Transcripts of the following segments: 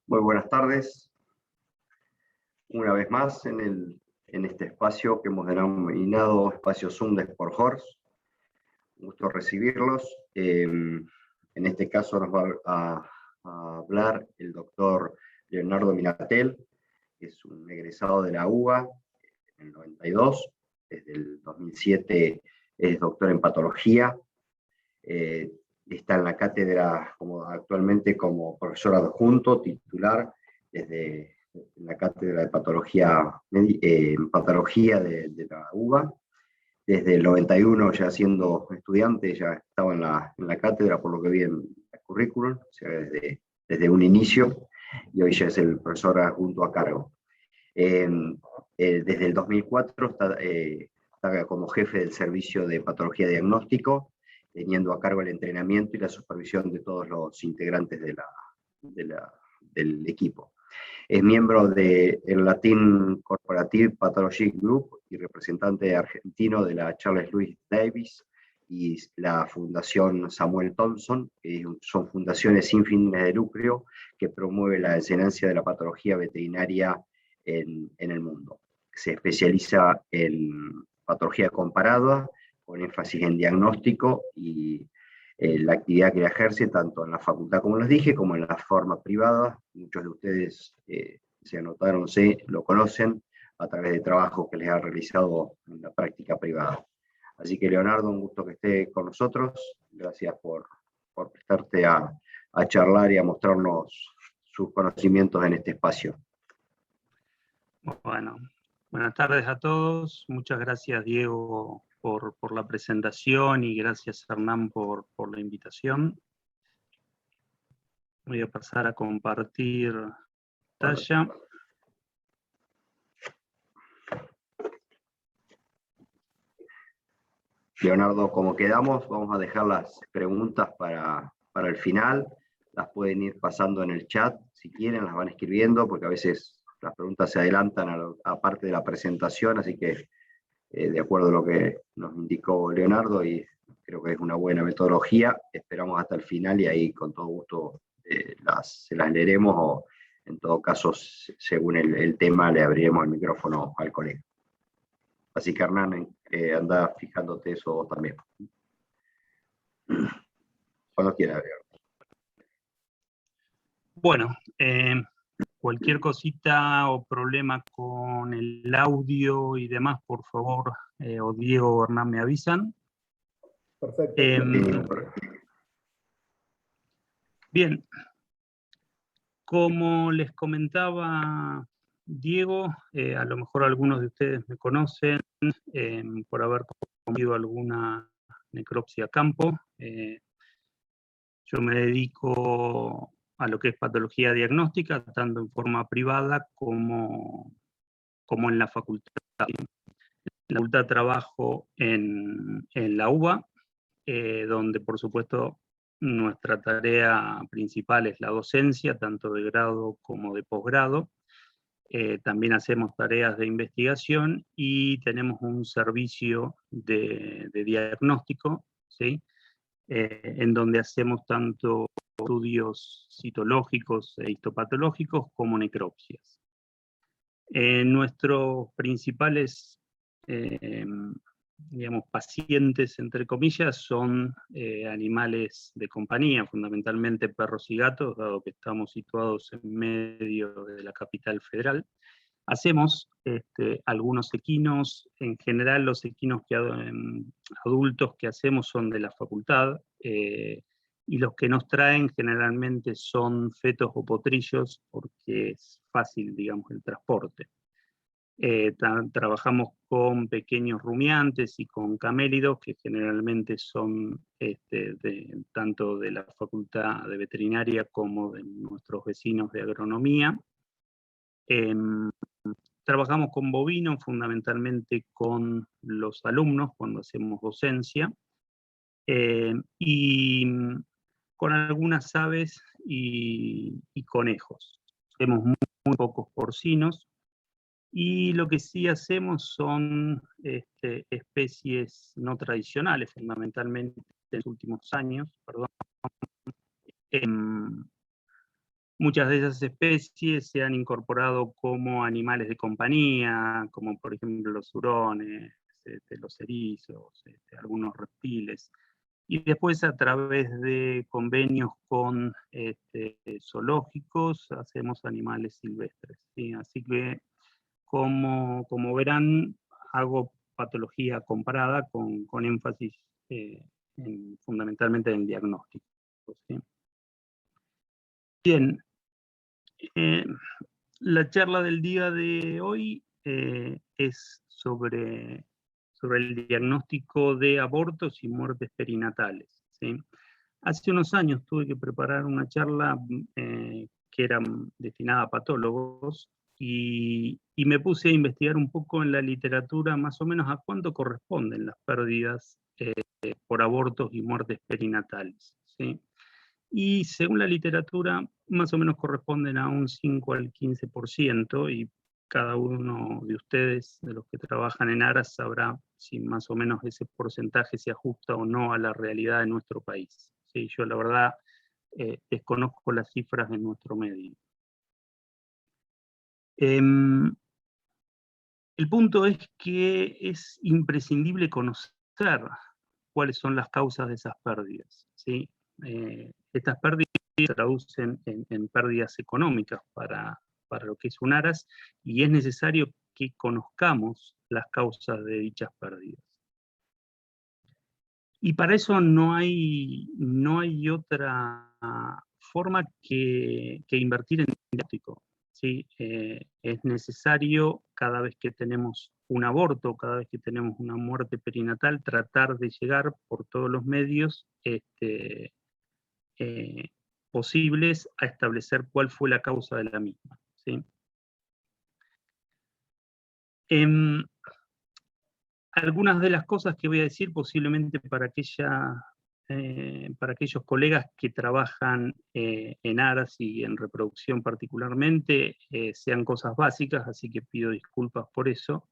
Muy buenas tardes. Una vez más en este espacio que hemos denominado Espacio Zoom de Sporthorse. Un gusto recibirlos. En este caso nos va a hablar el doctor Leonardo Minatel, que es un egresado de la UBA en el 92. Desde el 2007 es doctor en patología. Está en la cátedra actualmente como profesor adjunto, titular, desde la cátedra de patología de la UBA. Desde el 91, ya siendo estudiante, ya estaba en la cátedra, por lo que vi en el currículum, o sea, desde un inicio, y hoy ya es el profesor adjunto a cargo. Desde el 2004 está como jefe del servicio de patología diagnóstico, teniendo a cargo el entrenamiento y la supervisión de todos los integrantes del equipo. Es miembro del Latin Corporative Pathology Group y representante argentino de la Charles Louis Davis y la Fundación Samuel Thompson, que son fundaciones sin fines de lucro que promueven la enseñanza de la patología veterinaria en el mundo. Se especializa en patología comparada, con énfasis en diagnóstico y la actividad que ejerce tanto en la facultad, como les dije, como en la forma privada. Muchos de ustedes se anotaron, lo conocen a través de trabajos que les ha realizado en la práctica privada. Así que Leonardo, un gusto que esté con nosotros. Gracias por prestarte a charlar y a mostrarnos sus conocimientos en este espacio. Bueno, buenas tardes a todos. Muchas gracias, Diego, por la presentación y gracias, Hernán, por la invitación. Voy a pasar a compartir pantalla. Leonardo, como quedamos, vamos a dejar las preguntas para el final. Las pueden ir pasando en el chat, si quieren, las van escribiendo, porque a veces las preguntas se adelantan a parte de la presentación, así que de acuerdo a lo que nos indicó Leonardo, y creo que es una buena metodología, esperamos hasta el final y ahí con todo gusto se las leeremos, o en todo caso, según el tema, le abriremos el micrófono al colega. Así que Hernán, anda fijándote eso vos también. Cuando quiera. Bueno, cualquier cosita o problema con el audio y demás, por favor, o Diego o Hernán me avisan. Perfecto. Bien, como les comentaba Diego, a lo mejor algunos de ustedes me conocen por haber comido alguna necropsia a campo. Yo me dedico a lo que es patología diagnóstica, tanto en forma privada como en la facultad. En la facultad trabajo en la UBA, donde por supuesto nuestra tarea principal es la docencia, tanto de grado como de posgrado. También hacemos tareas de investigación y tenemos un servicio de diagnóstico, ¿sí? En donde hacemos tanto estudios citológicos e histopatológicos como necropsias. Nuestros principales digamos, pacientes, entre comillas, son animales de compañía, fundamentalmente perros y gatos, dado que estamos situados en medio de la capital federal. Hacemos algunos equinos, en general los equinos adultos que hacemos son de la facultad, y los que nos traen generalmente son fetos o potrillos, porque es fácil, digamos, el transporte. Trabajamos con pequeños rumiantes y con camélidos, que generalmente son tanto de la facultad de veterinaria como de nuestros vecinos de agronomía. Trabajamos con bovinos, fundamentalmente con los alumnos cuando hacemos docencia, y con algunas aves y conejos. Hacemos muy pocos porcinos, y lo que sí hacemos son especies no tradicionales, fundamentalmente en los últimos años, perdón. Muchas de esas especies se han incorporado como animales de compañía, como por ejemplo los hurones, los erizos, algunos reptiles. Y después a través de convenios con zoológicos hacemos animales silvestres, ¿sí? Así que como verán, hago patología comparada con énfasis fundamentalmente en diagnóstico, ¿sí? Bien, la charla del día de hoy es sobre el diagnóstico de abortos y muertes perinatales, ¿sí? Hace unos años tuve que preparar una charla que era destinada a patólogos, y me puse a investigar un poco en la literatura más o menos a cuánto corresponden las pérdidas por abortos y muertes perinatales, ¿sí? Y según la literatura, más o menos corresponden a un 5 al 15%, y cada uno de ustedes, de los que trabajan en ARAS, sabrá si más o menos ese porcentaje se ajusta o no a la realidad de nuestro país. Sí, yo la verdad desconozco las cifras de nuestro medio. El punto es que es imprescindible conocer cuáles son las causas de esas pérdidas, ¿sí? Estas pérdidas se traducen en pérdidas económicas para lo que es un ARAS, y es necesario que conozcamos las causas de dichas pérdidas. Y para eso no hay otra forma que invertir en diagnóstico, ¿sí? Es necesario, cada vez que tenemos un aborto, cada vez que tenemos una muerte perinatal, tratar de llegar por todos los medios posibles a establecer cuál fue la causa de la misma, ¿sí? Algunas de las cosas que voy a decir posiblemente para aquellos colegas que trabajan en ARS y en reproducción particularmente, sean cosas básicas, así que pido disculpas por eso.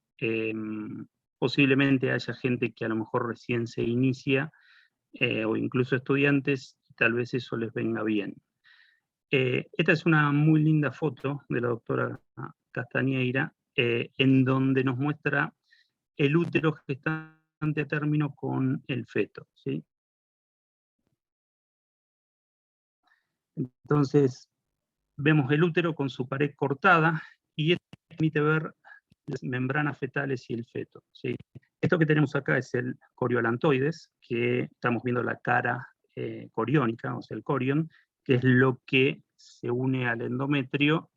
Posiblemente haya gente que a lo mejor recién se inicia, o incluso estudiantes, y tal vez eso les venga bien. Esta es una muy linda foto de la doctora Castañeira, en donde nos muestra el útero gestante a término con el feto, ¿sí? Entonces, vemos el útero con su pared cortada, y esto permite ver las membranas fetales y el feto, ¿sí? Esto que tenemos acá es el coriolantoides, que estamos viendo la cara coriónica, o sea, el corion, que es lo que se une al endometrio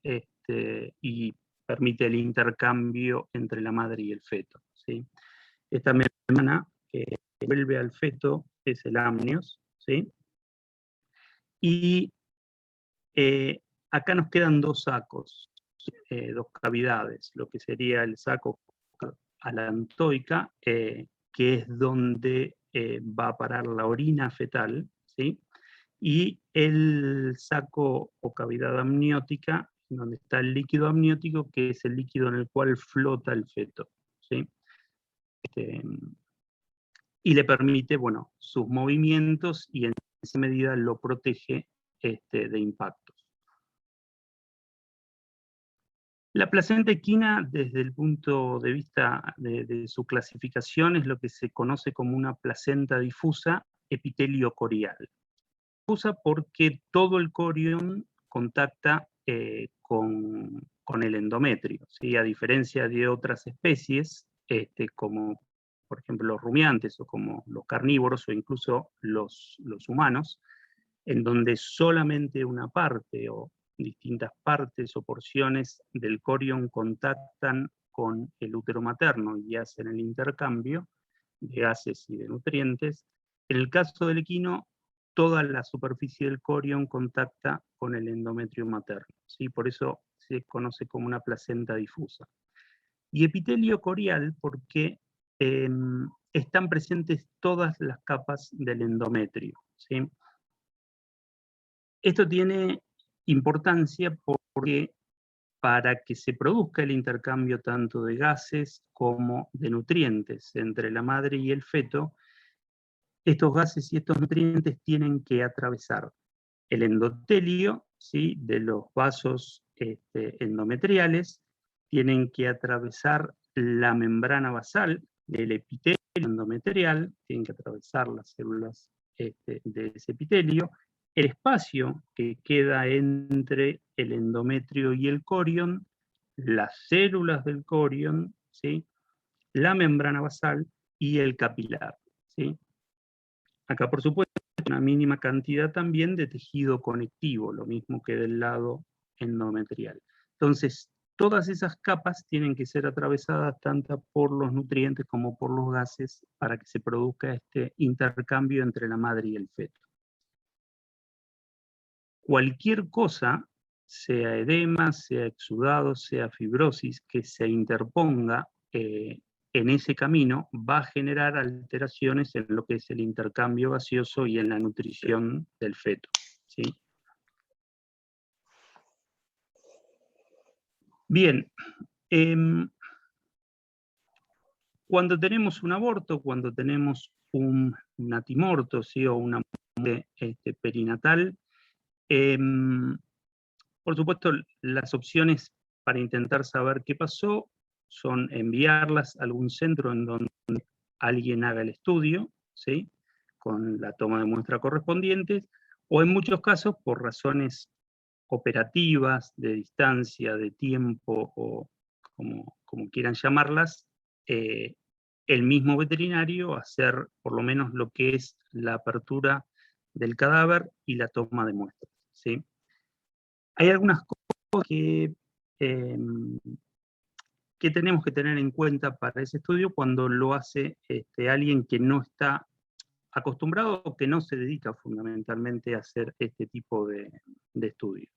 y permite el intercambio entre la madre y el feto, ¿sí? Esta membrana que vuelve al feto es el amnios, ¿sí? Y acá nos quedan dos sacos, dos cavidades, lo que sería el saco alantoica, que es donde va a parar la orina fetal, ¿sí? Y el saco o cavidad amniótica, donde está el líquido amniótico, que es el líquido en el cual flota el feto, ¿sí? Y le permite, bueno, sus movimientos, y en esa medida lo protege de impactos. La placenta equina, desde el punto de vista de su clasificación, es lo que se conoce como una placenta difusa epitelio corial. Difusa porque todo el corion contacta con el endometrio, ¿sí? A diferencia de otras especies, como por ejemplo los rumiantes, o como los carnívoros, o incluso los humanos, en donde solamente una parte o distintas partes o porciones del corion contactan con el útero materno y hacen el intercambio de gases y de nutrientes. En el caso del equino, toda la superficie del corion contacta con el endometrio materno, ¿sí? Por eso se conoce como una placenta difusa. Y epitelio corial porque están presentes todas las capas del endometrio, ¿sí? Esto tiene importancia porque para que se produzca el intercambio tanto de gases como de nutrientes entre la madre y el feto, estos gases y estos nutrientes tienen que atravesar el endotelio, ¿sí?, de los vasos endometriales, tienen que atravesar la membrana basal del epitelio endometrial, tienen que atravesar las células de ese epitelio, el espacio que queda entre el endometrio y el corion, las células del corion, ¿sí?, la membrana basal y el capilar, ¿sí? Acá, por supuesto, una mínima cantidad también de tejido conectivo, lo mismo que del lado endometrial. Entonces, todas esas capas tienen que ser atravesadas tanto por los nutrientes como por los gases para que se produzca este intercambio entre la madre y el feto. Cualquier cosa, sea edema, sea exudado, sea fibrosis, que se interponga en ese camino, va a generar alteraciones en lo que es el intercambio gaseoso y en la nutrición del feto, ¿sí? Bien, cuando tenemos un aborto, cuando tenemos un natimorto, ¿sí?, o una muerte perinatal, por supuesto, las opciones para intentar saber qué pasó son enviarlas a algún centro en donde alguien haga el estudio, ¿sí?, con la toma de muestra correspondientes, o en muchos casos, por razones operativas, de distancia, de tiempo, o como quieran llamarlas, el mismo veterinario hacer por lo menos lo que es la apertura del cadáver y la toma de muestras, ¿sí? Hay algunas cosas que ¿qué tenemos que tener en cuenta para ese estudio cuando lo hace alguien que no está acostumbrado o que no se dedica fundamentalmente a hacer este tipo de estudios?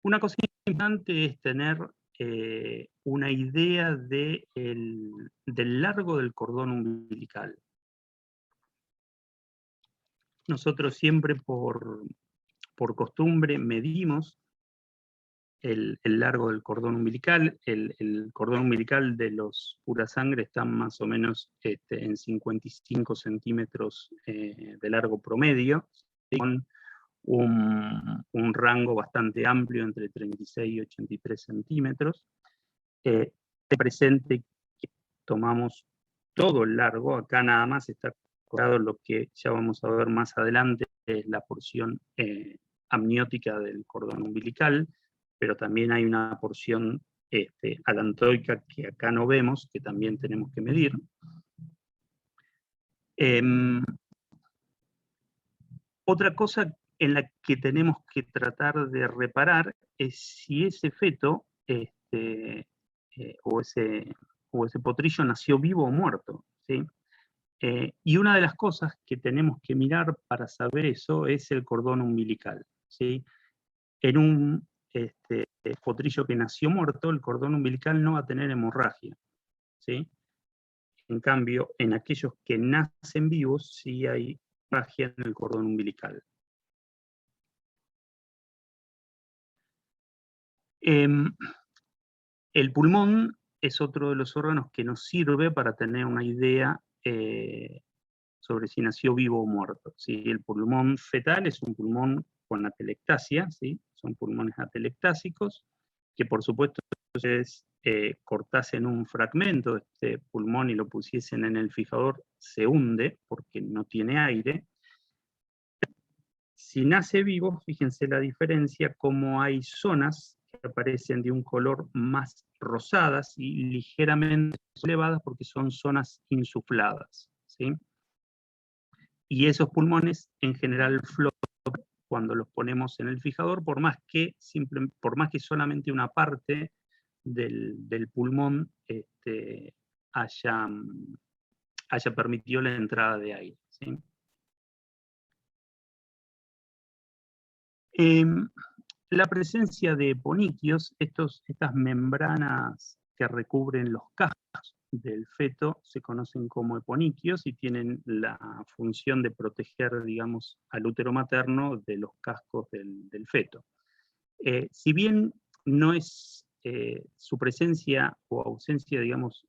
Una cosa importante es tener una idea del largo del cordón umbilical. Nosotros siempre por costumbre medimos el largo del cordón umbilical. El cordón umbilical de los pura sangre está más o menos en 55 centímetros de largo promedio, con un rango bastante amplio entre 36 y 83 centímetros. Presente que tomamos todo el largo, acá nada más está cortado lo que ya vamos a ver más adelante, es la porción amniótica del cordón umbilical, pero también hay una porción alantoica que acá no vemos, que también tenemos que medir. Otra cosa en la que tenemos que tratar de reparar es si ese feto o ese potrillo nació vivo o muerto, ¿sí? Y una de las cosas que tenemos que mirar para saber eso es el cordón umbilical, ¿sí? En un potrillo que nació muerto, el cordón umbilical no va a tener hemorragia, ¿sí? En cambio, en aquellos que nacen vivos, sí hay hemorragia en el cordón umbilical. El pulmón es otro de los órganos que nos sirve para tener una idea sobre si nació vivo o muerto, ¿sí? El pulmón fetal es un pulmón con atelectasia, ¿sí? Son pulmones atelectásicos, que por supuesto ustedes cortasen un fragmento de este pulmón y lo pusiesen en el fijador, se hunde porque no tiene aire. Si nace vivo, fíjense la diferencia, cómo hay zonas que aparecen de un color más rosadas y ligeramente elevadas porque son zonas insufladas, ¿sí? Y esos pulmones en general flotan cuando los ponemos en el fijador, por más que solamente una parte del pulmón haya permitido la entrada de aire, ¿sí? La presencia de poniquios, estas membranas que recubren los cascos del feto, se conocen como eponiquios y tienen la función de proteger, digamos, al útero materno de los cascos del feto. Si bien no es su presencia o ausencia, digamos,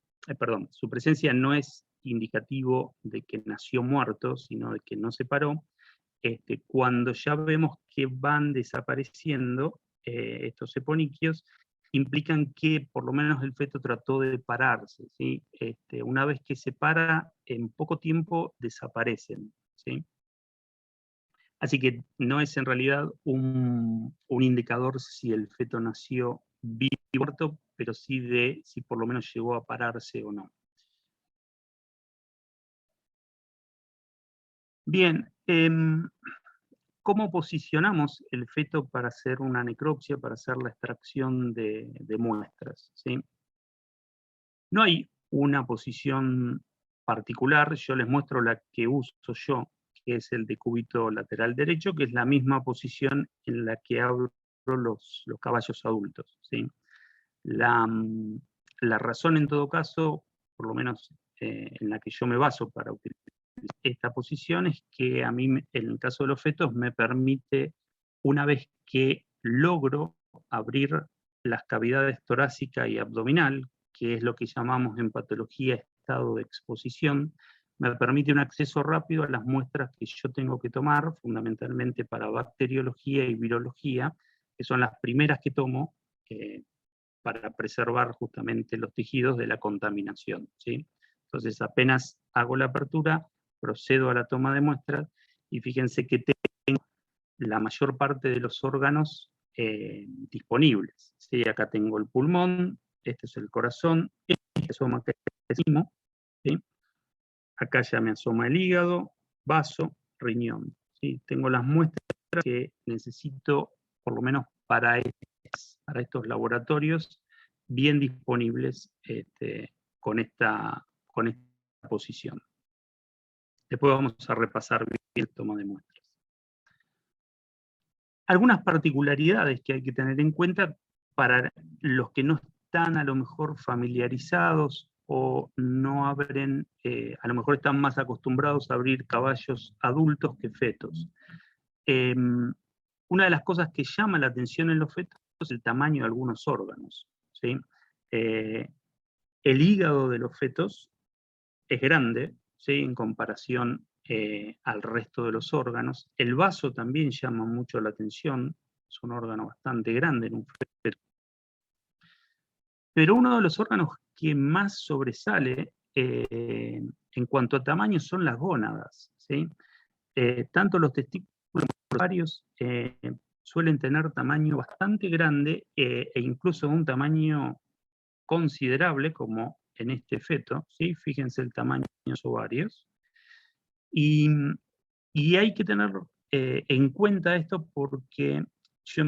su presencia no es indicativo de que nació muerto, sino de que no se paró, cuando ya vemos que van desapareciendo estos eponiquios, implican que por lo menos el feto trató de pararse, ¿sí? Una vez que se para, en poco tiempo desaparecen, ¿sí? Así que no es en realidad un indicador si el feto nació vivo o muerto, pero sí de si por lo menos llegó a pararse o no. Bien, ¿cómo posicionamos el feto para hacer una necropsia, para hacer la extracción de muestras? ¿Sí? No hay una posición particular, yo les muestro la que uso yo, que es el decúbito lateral derecho, que es la misma posición en la que abro los caballos adultos, ¿sí? La razón en todo caso, por lo menos en la que yo me baso para utilizar esta posición, es que a mí, en el caso de los fetos, me permite, una vez que logro abrir las cavidades torácica y abdominal, que es lo que llamamos en patología estado de exposición, me permite un acceso rápido a las muestras que yo tengo que tomar, fundamentalmente para bacteriología y virología, que son las primeras que tomo para preservar justamente los tejidos de la contaminación, ¿sí? Entonces apenas hago la apertura, procedo a la toma de muestras, y fíjense que tengo la mayor parte de los órganos disponibles, ¿sí? Acá tengo el pulmón, este es el corazón, este asoma acá el timo, ¿sí? Acá ya me asoma el hígado, vaso, riñón, ¿sí? Tengo las muestras que necesito, por lo menos para este para estos laboratorios bien disponibles con esta posición. Después vamos a repasar bien el toma de muestras. Algunas particularidades que hay que tener en cuenta para los que no están a lo mejor familiarizados o no abren, a lo mejor están más acostumbrados a abrir caballos adultos que fetos. Una de las cosas que llama la atención en los fetos es el tamaño de algunos órganos, ¿sí? El hígado de los fetos es grande, ¿sí? En comparación al resto de los órganos. El vaso también llama mucho la atención, es un órgano bastante grande en un feto. Pero uno de los órganos que más sobresale en cuanto a tamaño son las gónadas, ¿sí? Tanto los testículos como los ovarios suelen tener tamaño bastante grande e incluso un tamaño considerable, como en este feto, ¿sí? Fíjense el tamaño de los ovarios. Y hay que tener en cuenta esto porque yo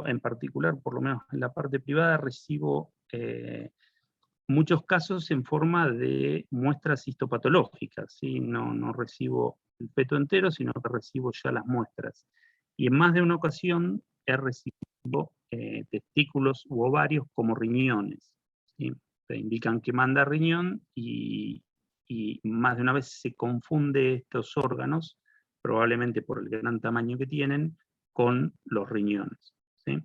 en particular, por lo menos en la parte privada, recibo muchos casos en forma de muestras histopatológicas, ¿sí? No recibo el feto entero, sino que recibo ya las muestras. Y en más de una ocasión he recibido testículos u ovarios como riñones, ¿sí? Te indican que manda riñón y más de una vez se confunde estos órganos, probablemente por el gran tamaño que tienen, con los riñones, ¿sí?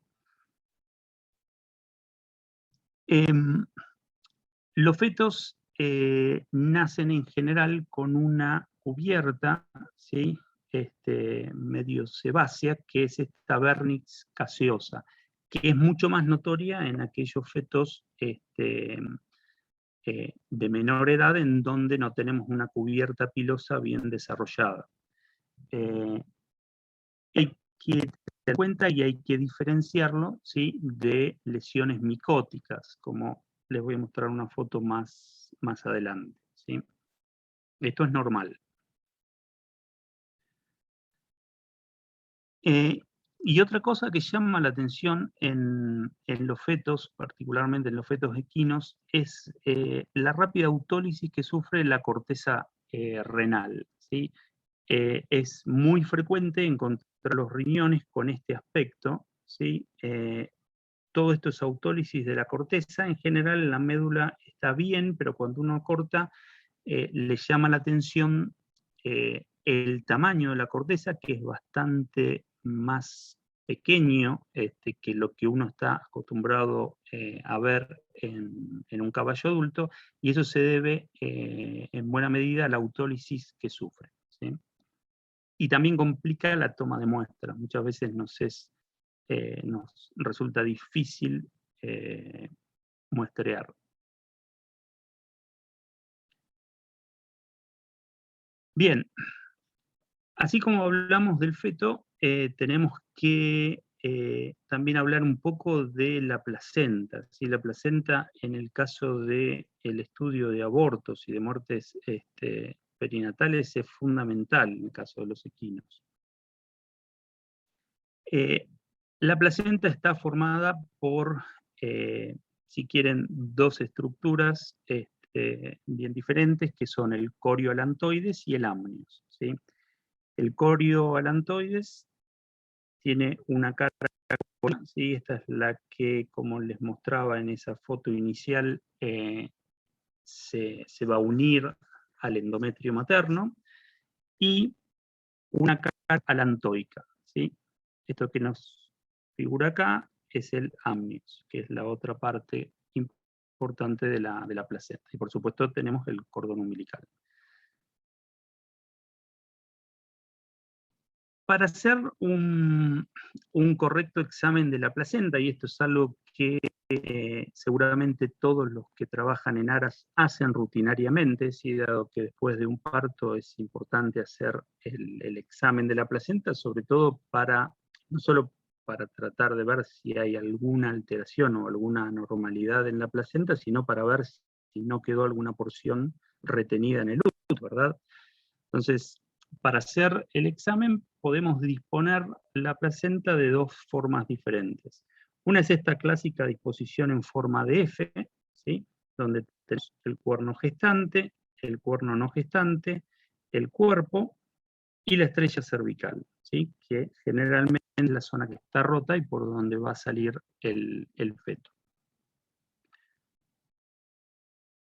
Los fetos nacen en general con una cubierta, ¿sí? Medio sebácea, que es esta vernix caseosa, que es mucho más notoria en aquellos fetos de menor edad en donde no tenemos una cubierta pilosa bien desarrollada. Hay que tener en cuenta y hay que diferenciarlo, ¿sí? De lesiones micóticas, como les voy a mostrar una foto más adelante, ¿sí? Esto es normal. Y otra cosa que llama la atención en los fetos, particularmente en los fetos equinos, es la rápida autólisis que sufre la corteza renal, ¿sí? Es muy frecuente encontrar los riñones con este aspecto, ¿sí? Todo esto es autólisis de la corteza. En general la médula está bien, pero cuando uno corta, le llama la atención el tamaño de la corteza, que es bastante más pequeño que lo que uno está acostumbrado a ver en un caballo adulto, y eso se debe en buena medida a la autólisis que sufre, ¿sí? Y también complica la toma de muestras. Muchas veces nos resulta difícil muestrear. Bien, así como hablamos del feto, tenemos que también hablar un poco de la placenta, ¿sí? La placenta, en el caso del estudio de abortos y de muertes perinatales, es fundamental en el caso de los equinos. La placenta está formada por, si quieren, dos estructuras bien diferentes, que son el corioalantoides y el amnios, ¿sí? El corioalantoides tiene una cara, ¿sí? Esta es la que, como les mostraba en esa foto inicial, se va a unir al endometrio materno, y una cara alantoica, ¿sí? Esto que nos figura acá es el amnios, que es la otra parte importante de la placenta. Y por supuesto tenemos el cordón umbilical. Para hacer un correcto examen de la placenta, y esto es algo que seguramente todos los que trabajan en aras hacen rutinariamente, ¿sí? Dado que después de un parto es importante hacer el examen de la placenta, sobre todo no solo para tratar de ver si hay alguna alteración o alguna anormalidad en la placenta, sino para ver si no quedó alguna porción retenida en el útero, ¿verdad? Entonces, para hacer el examen podemos disponer la placenta de dos formas diferentes. Una es esta clásica disposición en forma de F, ¿sí? Donde tenemos el cuerno gestante, el cuerno no gestante, el cuerpo y la estrella cervical, ¿sí? Que generalmente es la zona que está rota y por donde va a salir el feto.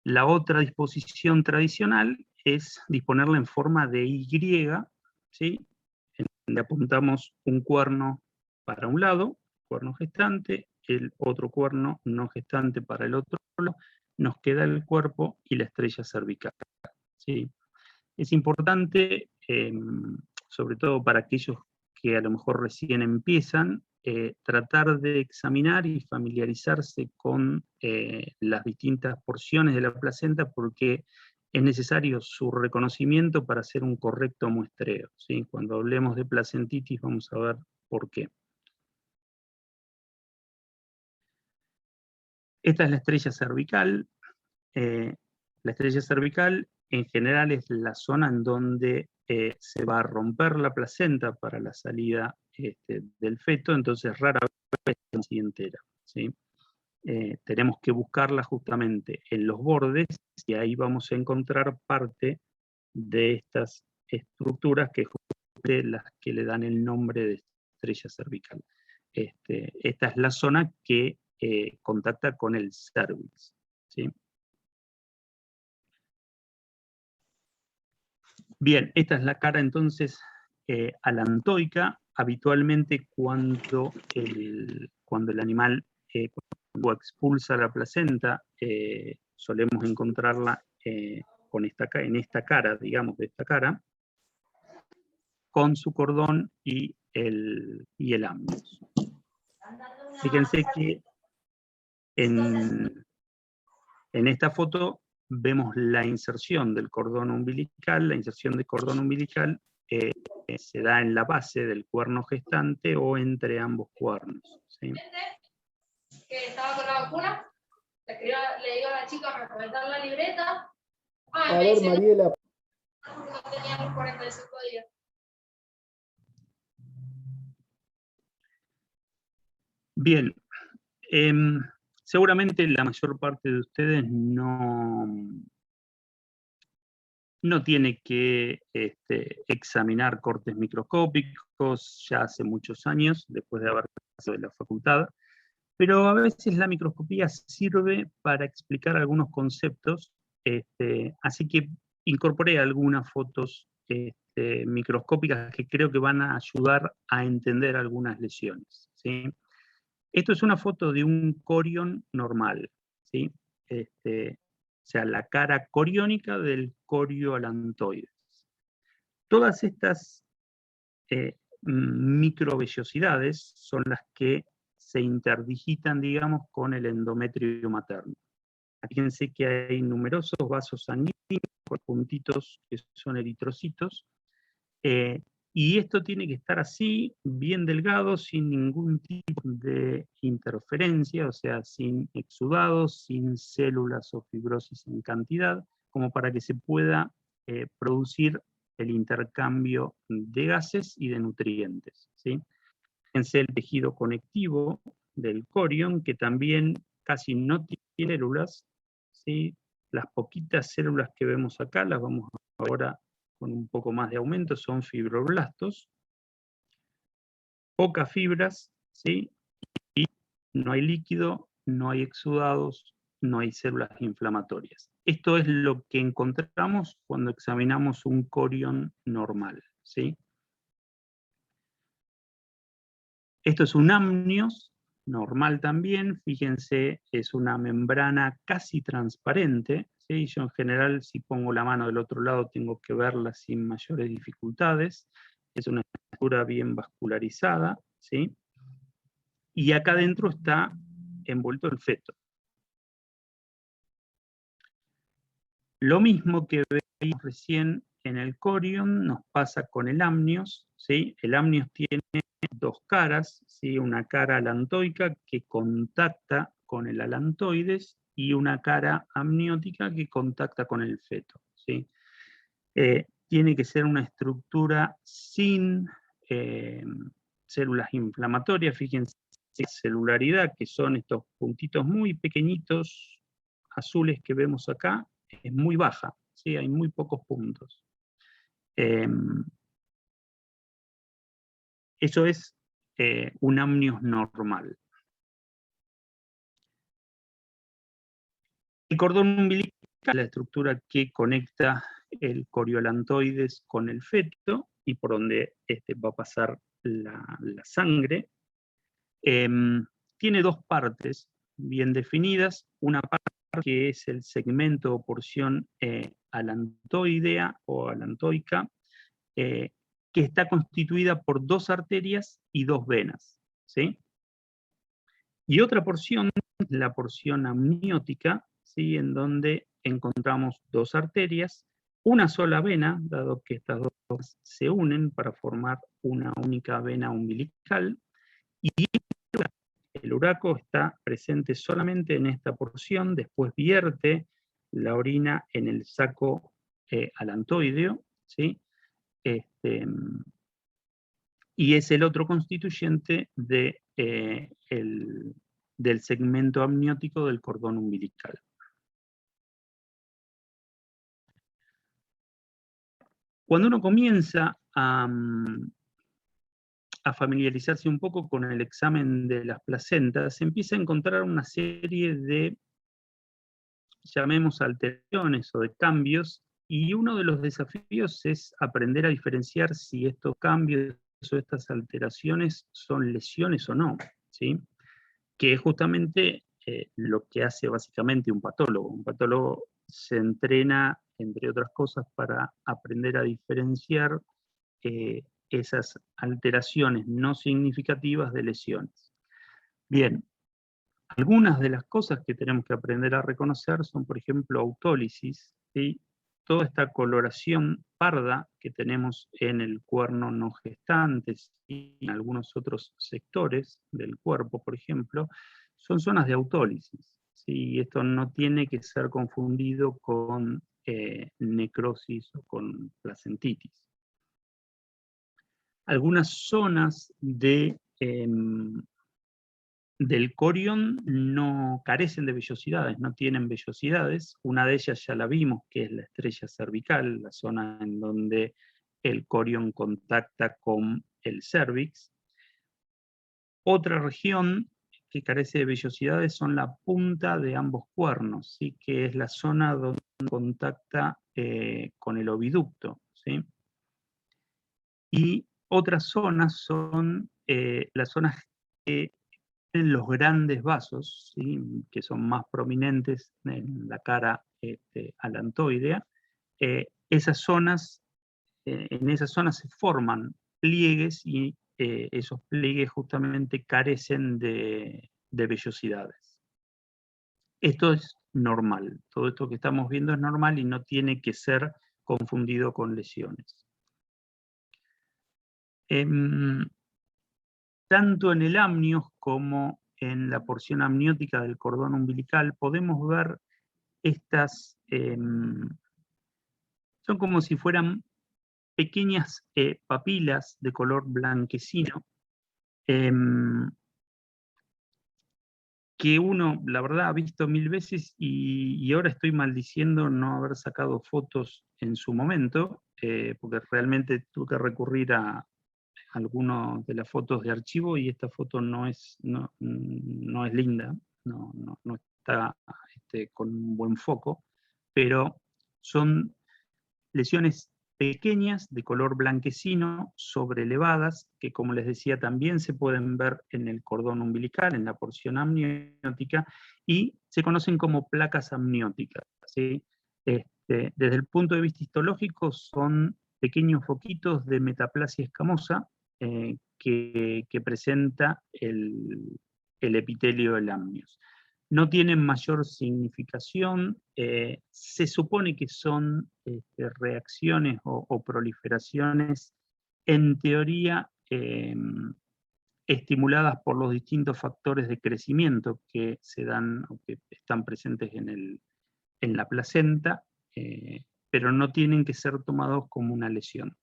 La otra disposición tradicional es disponerla en forma de Y, ¿sí? En donde apuntamos un cuerno para un lado, cuerno gestante, el otro cuerno no gestante para el otro lado, nos queda el cuerpo y la estrella cervical, ¿sí? Es importante, sobre todo para aquellos que a lo mejor recién empiezan, tratar de examinar y familiarizarse con las distintas porciones de la placenta, porque es necesario su reconocimiento para hacer un correcto muestreo, ¿sí? Cuando hablemos de placentitis vamos a ver por qué. Esta es la estrella cervical. La estrella cervical en general es la zona en donde se va a romper la placenta para la salida del feto, entonces rara vez está así entera, ¿sí? Tenemos que buscarla justamente en los bordes y ahí vamos a encontrar parte de estas estructuras que justamente las que le dan el nombre de estrella cervical. Esta es la zona que contacta con el cervix, ¿sí? Bien, esta es la cara entonces alantoica. Habitualmente cuando el animal cuando expulsa la placenta, solemos encontrarla en esta cara, digamos, de esta cara, con su cordón y el amnios. Fíjense que en esta foto vemos la inserción del cordón umbilical. La inserción del cordón umbilical se da en la base del cuerno gestante o entre ambos cuernos, ¿sí? Que estaba con la vacuna, le digo a la chica para comentar la libreta. A ver, Mariela. No teníamos 45 días. Bien, seguramente la mayor parte de ustedes no tiene que examinar cortes microscópicos ya hace muchos años, después de haber pasado de la facultad, pero a veces la microscopía sirve para explicar algunos conceptos, así que incorporé algunas fotos microscópicas que creo que van a ayudar a entender algunas lesiones, ¿sí? Esto es una foto de un corión normal, ¿sí? O sea, la cara coriónica del corioalantoides. Todas estas microvellosidades son las que se interdigitan, digamos, con el endometrio materno. Fíjense que hay numerosos vasos sanguíneos con puntitos que son eritrocitos, y esto tiene que estar así, bien delgado, sin ningún tipo de interferencia, o sea, sin exudados, sin células o fibrosis en cantidad, como para que se pueda producir el intercambio de gases y de nutrientes, ¿sí? Fíjense el tejido conectivo del corión, que también casi no tiene células, ¿sí? Las poquitas células que vemos acá, las vamos ahora con un poco más de aumento, son fibroblastos, pocas fibras, ¿sí? Y no hay líquido, no hay exudados, no hay células inflamatorias. Esto es lo que encontramos cuando examinamos un corión normal, ¿sí? Esto es un amnios normal también, fíjense, es una membrana casi transparente, ¿sí? Yo en general, si pongo la mano del otro lado, tengo que verla sin mayores dificultades. Es una estructura bien vascularizada, ¿sí? Y acá adentro está envuelto el feto. Lo mismo que veíamos recién en el corión nos pasa con el amnios, ¿sí? El amnios tiene dos caras, ¿sí? Una cara alantoica que contacta con el alantoides y una cara amniótica que contacta con el feto, ¿sí? Tiene que ser una estructura sin células inflamatorias. Fíjense la celularidad, que son estos puntitos muy pequeñitos azules que vemos acá, es muy baja, ¿sí? Hay muy pocos puntos. Eso es un amnios normal. El cordón umbilical es la estructura que conecta el coriolantoides con el feto y por donde va a pasar la sangre. Tiene dos partes bien definidas, una parte que es el segmento o porción alantoidea o alantoica, que está constituida por dos arterias y dos venas, ¿sí? Y otra porción, la porción amniótica, ¿sí? En donde encontramos dos arterias, una sola vena, dado que estas dos se unen para formar una única vena umbilical, y el uraco está presente solamente en esta porción, después vierte la orina en el saco alantoideo, ¿sí? Y es el otro constituyente del segmento amniótico del cordón umbilical. Cuando uno comienza a familiarizarse un poco con el examen de las placentas, se empieza a encontrar una serie de, llamemos, alteraciones o de cambios, y uno de los desafíos es aprender a diferenciar si estos cambios o estas alteraciones son lesiones o no, ¿sí? Que es justamente lo que hace básicamente un patólogo. Un patólogo se entrena, entre otras cosas, para aprender a diferenciar esas alteraciones no significativas de lesiones. Bien, algunas de las cosas que tenemos que aprender a reconocer son, por ejemplo, autólisis, ¿sí? Toda esta coloración parda que tenemos en el cuerno no gestante y en algunos otros sectores del cuerpo, por ejemplo, son zonas de autólisis, ¿sí? Esto no tiene que ser confundido con necrosis o con placentitis. Algunas zonas del corión no carecen de vellosidades, no tienen vellosidades. Una de ellas ya la vimos, que es la estrella cervical, la zona en donde el corión contacta con el cérvix. Otra región que carece de vellosidades son la punta de ambos cuernos, ¿sí? Que es la zona donde contacta con el oviducto, ¿sí? Y otras zonas son las zonas que en los grandes vasos, ¿sí? Que son más prominentes en la cara alantoidea. En esas zonas se forman pliegues y esos pliegues justamente carecen de vellosidades. Esto es normal, todo esto que estamos viendo es normal y no tiene que ser confundido con lesiones. Tanto en el amnios como en la porción amniótica del cordón umbilical podemos ver estas, son como si fueran pequeñas papilas de color blanquecino, que uno, la verdad, ha visto mil veces y ahora estoy maldiciendo no haber sacado fotos en su momento, porque realmente tuve que recurrir a algunas de las fotos de archivo y esta foto no es linda, no está con un buen foco, pero son lesiones pequeñas de color blanquecino, sobrelevadas, que como les decía también se pueden ver en el cordón umbilical, en la porción amniótica, y se conocen como placas amnióticas, ¿sí? Desde el punto de vista histológico son pequeños foquitos de metaplasia escamosa que presenta el epitelio del amnios. No tienen mayor significación, se supone que son reacciones o proliferaciones, en teoría, estimuladas por los distintos factores de crecimiento que se dan o que están presentes en la placenta, pero no tienen que ser tomados como una lesión.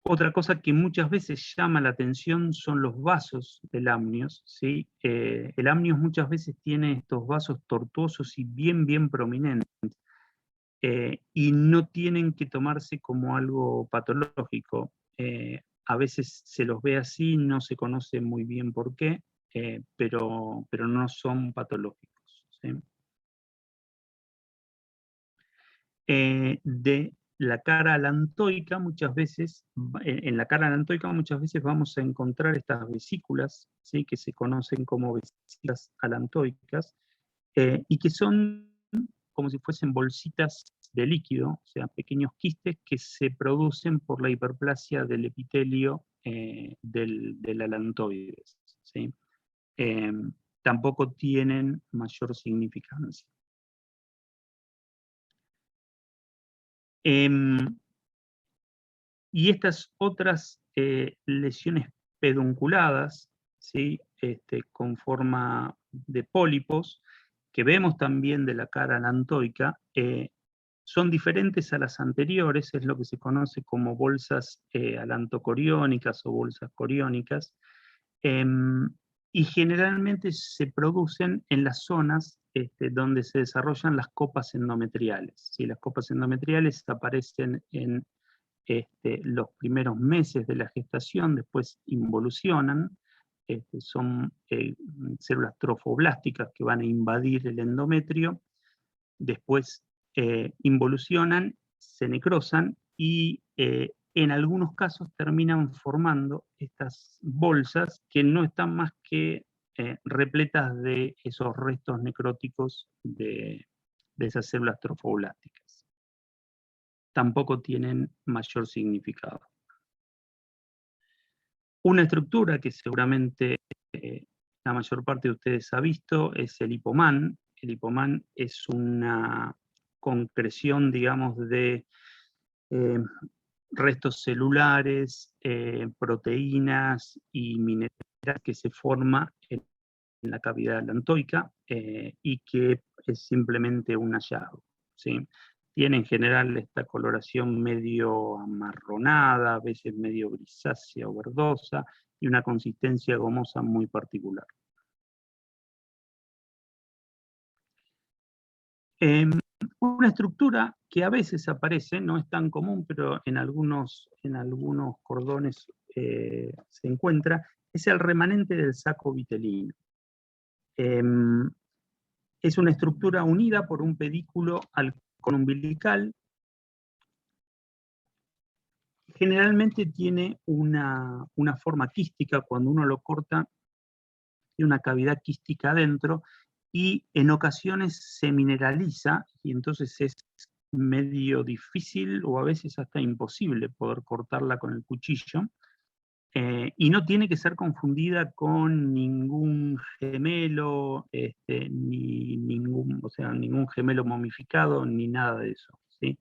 Otra cosa que muchas veces llama la atención son los vasos del amnios, ¿sí? El amnios muchas veces tiene estos vasos tortuosos y bien prominentes, y no tienen que tomarse como algo patológico. A veces se los ve así, no se conoce muy bien por qué, pero no son patológicos, ¿sí? De la cara alantoica, muchas veces, en la cara alantoica muchas veces vamos a encontrar estas vesículas, ¿sí? Que se conocen como vesículas alantoicas, y que son como si fuesen bolsitas de líquido, o sea, pequeños quistes que se producen por la hiperplasia del epitelio del alantoides, ¿sí? Tampoco tienen mayor significancia. Y estas otras lesiones pedunculadas, ¿sí? Con forma de pólipos, que vemos también de la cara alantoica, son diferentes a las anteriores, es lo que se conoce como bolsas alantocoriónicas o bolsas coriónicas, y generalmente se producen en las zonas donde se desarrollan las copas endometriales. ¿Sí? Las copas endometriales aparecen en los primeros meses de la gestación, después involucionan, son células trofoblásticas que van a invadir el endometrio, después involucionan, se necrosan y en algunos casos terminan formando estas bolsas que no están más que repletas de esos restos necróticos de esas células trofoblásticas. Tampoco tienen mayor significado. Una estructura que seguramente la mayor parte de ustedes ha visto es el hipomán. El hipomán es una concreción, digamos, de restos celulares, proteínas y minerales que se forma en la cavidad alantoica y que es simplemente un hallazgo, ¿sí? Tiene en general esta coloración medio amarronada, a veces medio grisácea o verdosa, y una consistencia gomosa muy particular. Una estructura que a veces aparece, no es tan común, pero en algunos cordones se encuentra, es el remanente del saco vitelino. Es una estructura unida por un pedículo al cordón umbilical. Generalmente tiene una forma quística, cuando uno lo corta, tiene una cavidad quística adentro, y en ocasiones se mineraliza, y entonces es medio difícil o a veces hasta imposible poder cortarla con el cuchillo, y no tiene que ser confundida con ningún gemelo, ni ningún gemelo momificado, ni nada de eso, ¿sí?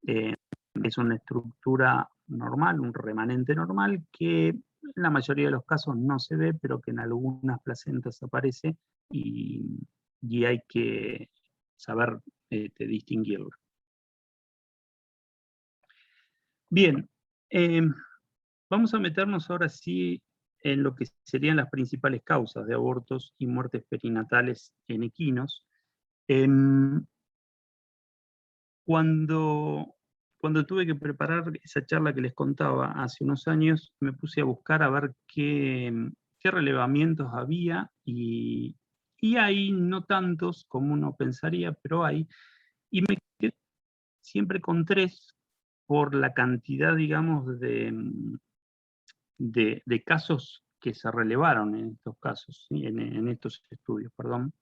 Es una estructura normal, un remanente normal, que en la mayoría de los casos no se ve, pero que en algunas placentas aparece, y hay que saber distinguirlo. Bien, vamos a meternos ahora sí en lo que serían las principales causas de abortos y muertes perinatales en equinos. Cuando tuve que preparar esa charla que les contaba hace unos años, me puse a buscar a ver qué relevamientos había, y hay no tantos como uno pensaría, pero hay, y me quedé siempre con 3 por la cantidad, digamos, de casos que se relevaron en estos casos, ¿sí? en estos estudios, perdón.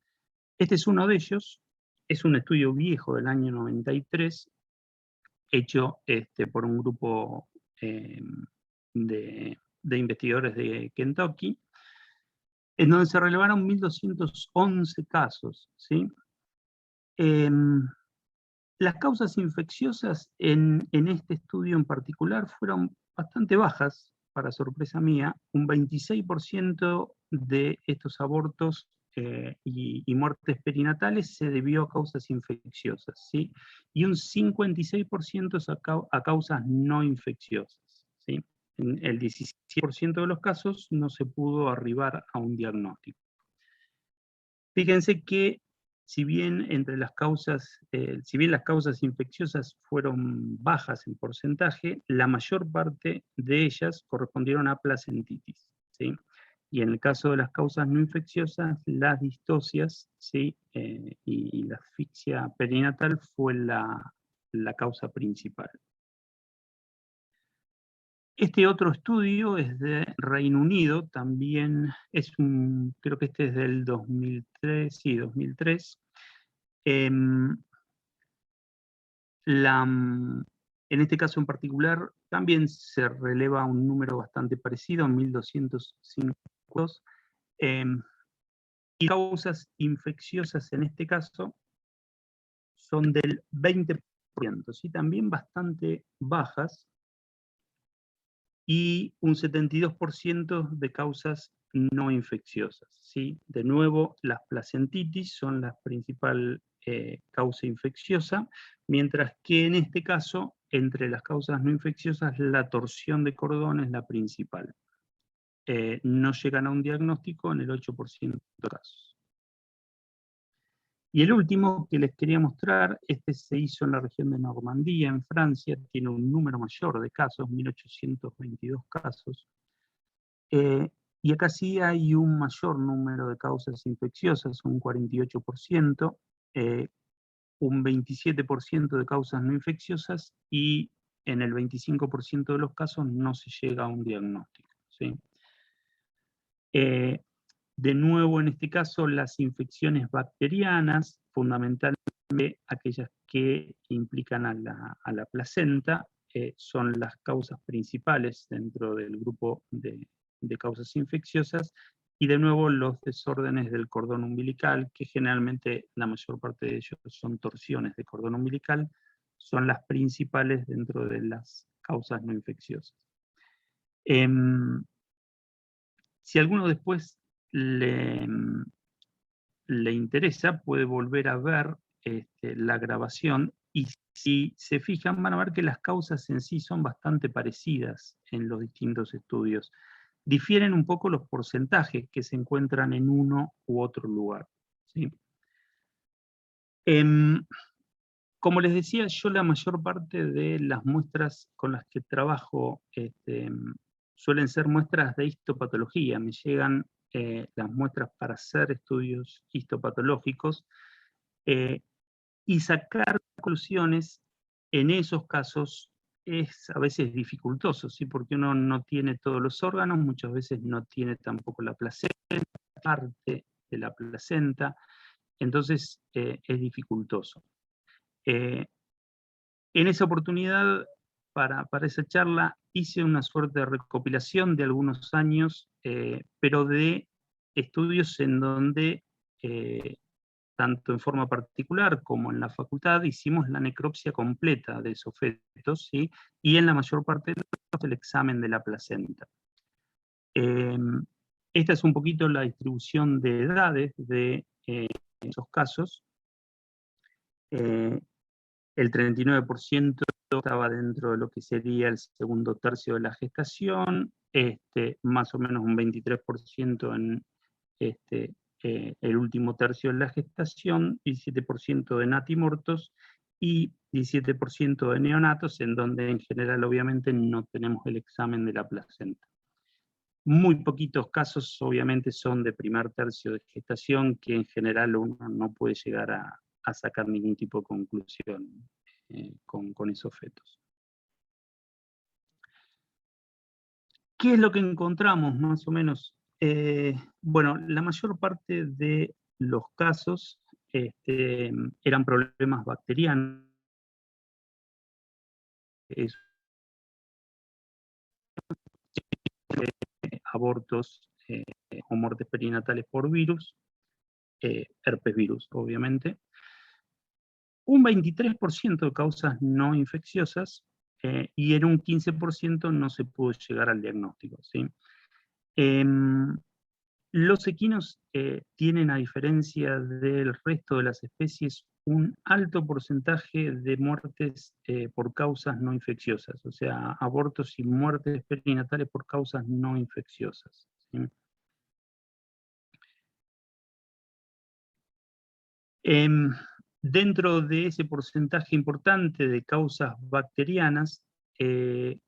Este es uno de ellos, es un estudio viejo del año 93, hecho por un grupo de investigadores de Kentucky, en donde se relevaron 1.211 casos, ¿sí? Las causas infecciosas en este estudio en particular fueron bastante bajas, para sorpresa mía. Un 26% de estos abortos y muertes perinatales se debió a causas infecciosas, ¿sí? Y un 56% a causas no infecciosas, ¿sí? en el 17% de los casos no se pudo arribar a un diagnóstico. Fíjense que si bien las causas infecciosas fueron bajas en porcentaje, la mayor parte de ellas correspondieron a placentitis, ¿sí? Y en el caso de las causas no infecciosas, las distocias, ¿sí? Y la asfixia perinatal fue la causa principal. Este otro estudio es de Reino Unido, también creo que este es del 2003, sí, 2003. En este caso en particular, también se releva un número bastante parecido, 1252. Y causas infecciosas en este caso son del 20%, ¿sí? También bastante bajas, y un 72% de causas no infecciosas, ¿sí? De nuevo, las placentitis son la principal causa infecciosa, mientras que en este caso, entre las causas no infecciosas, la torsión de cordón es la principal. No llegan a un diagnóstico en el 8% de casos. Y el último que les quería mostrar, este se hizo en la región de Normandía, en Francia, tiene un número mayor de casos, 1822 casos. Y acá sí hay un mayor número de causas infecciosas, un 48%, un 27% de causas no infecciosas, y en el 25% de los casos no se llega a un diagnóstico, ¿sí? De nuevo, en este caso, las infecciones bacterianas, fundamentalmente aquellas que implican a la placenta, son las causas principales dentro del grupo de causas infecciosas, y de nuevo los desórdenes del cordón umbilical, que generalmente la mayor parte de ellos son torsiones de cordón umbilical, son las principales dentro de las causas no infecciosas. Si alguno después le interesa, puede volver a ver la grabación, y si se fijan van a ver que las causas en sí son bastante parecidas en los distintos estudios. Difieren un poco los porcentajes que se encuentran en uno u otro lugar, ¿sí? Como les decía, yo la mayor parte de las muestras con las que trabajo suelen ser muestras de histopatología. Me llegan las muestras para hacer estudios histopatológicos, y sacar conclusiones en esos casos es a veces dificultoso, ¿sí? Porque uno no tiene todos los órganos, muchas veces no tiene tampoco la placenta, parte de la placenta, entonces es dificultoso. En esa oportunidad, para esa charla, hice una suerte de recopilación de algunos años, pero de estudios en donde, tanto en forma particular como en la facultad, hicimos la necropsia completa de esos fetos, ¿sí? Y en la mayor parte de los casos el examen de la placenta. Esta es un poquito la distribución de edades de esos casos. El 39% estaba dentro de lo que sería el segundo tercio de la gestación, más o menos un 23% en el último tercio de la gestación, 17% de natimortos y 17% de neonatos, en donde en general obviamente no tenemos el examen de la placenta. Muy poquitos casos obviamente son de primer tercio de gestación, que en general uno no puede llegar a sacar ningún tipo de conclusión con esos fetos. ¿Qué es lo que encontramos más o menos? Bueno, la mayor parte de los casos eran problemas bacterianos, abortos o muertes perinatales por virus, herpes virus obviamente. Un 23% de causas no infecciosas, y en un 15% no se pudo llegar al diagnóstico, ¿sí? Los equinos tienen, a diferencia del resto de las especies, un alto porcentaje de muertes por causas no infecciosas, o sea, abortos y muertes perinatales por causas no infecciosas, ¿sí? Dentro de ese porcentaje importante de causas bacterianas,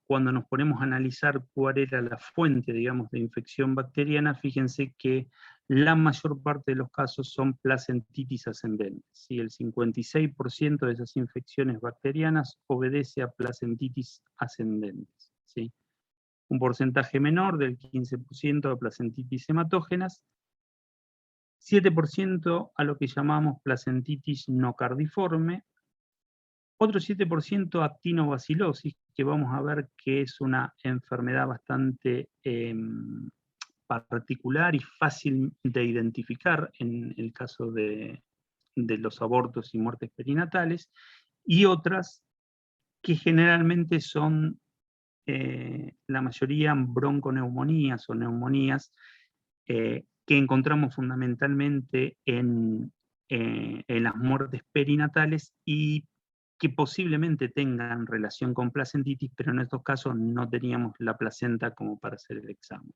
cuando nos ponemos a analizar cuál era la fuente, digamos, de infección bacteriana, fíjense que la mayor parte de los casos son placentitis ascendentes, ¿sí? El 56% de esas infecciones bacterianas obedece a placentitis ascendentes, ¿sí? Un porcentaje menor del 15% a placentitis hematógenas, 7% a lo que llamamos placentitis no cardiforme, otro 7% actinobacilosis, que vamos a ver que es una enfermedad bastante particular y fácil de identificar en el caso de los abortos y muertes perinatales, y otras que generalmente son la mayoría bronconeumonías o neumonías, que encontramos fundamentalmente en las muertes perinatales y que posiblemente tengan relación con placentitis, pero en estos casos no teníamos la placenta como para hacer el examen.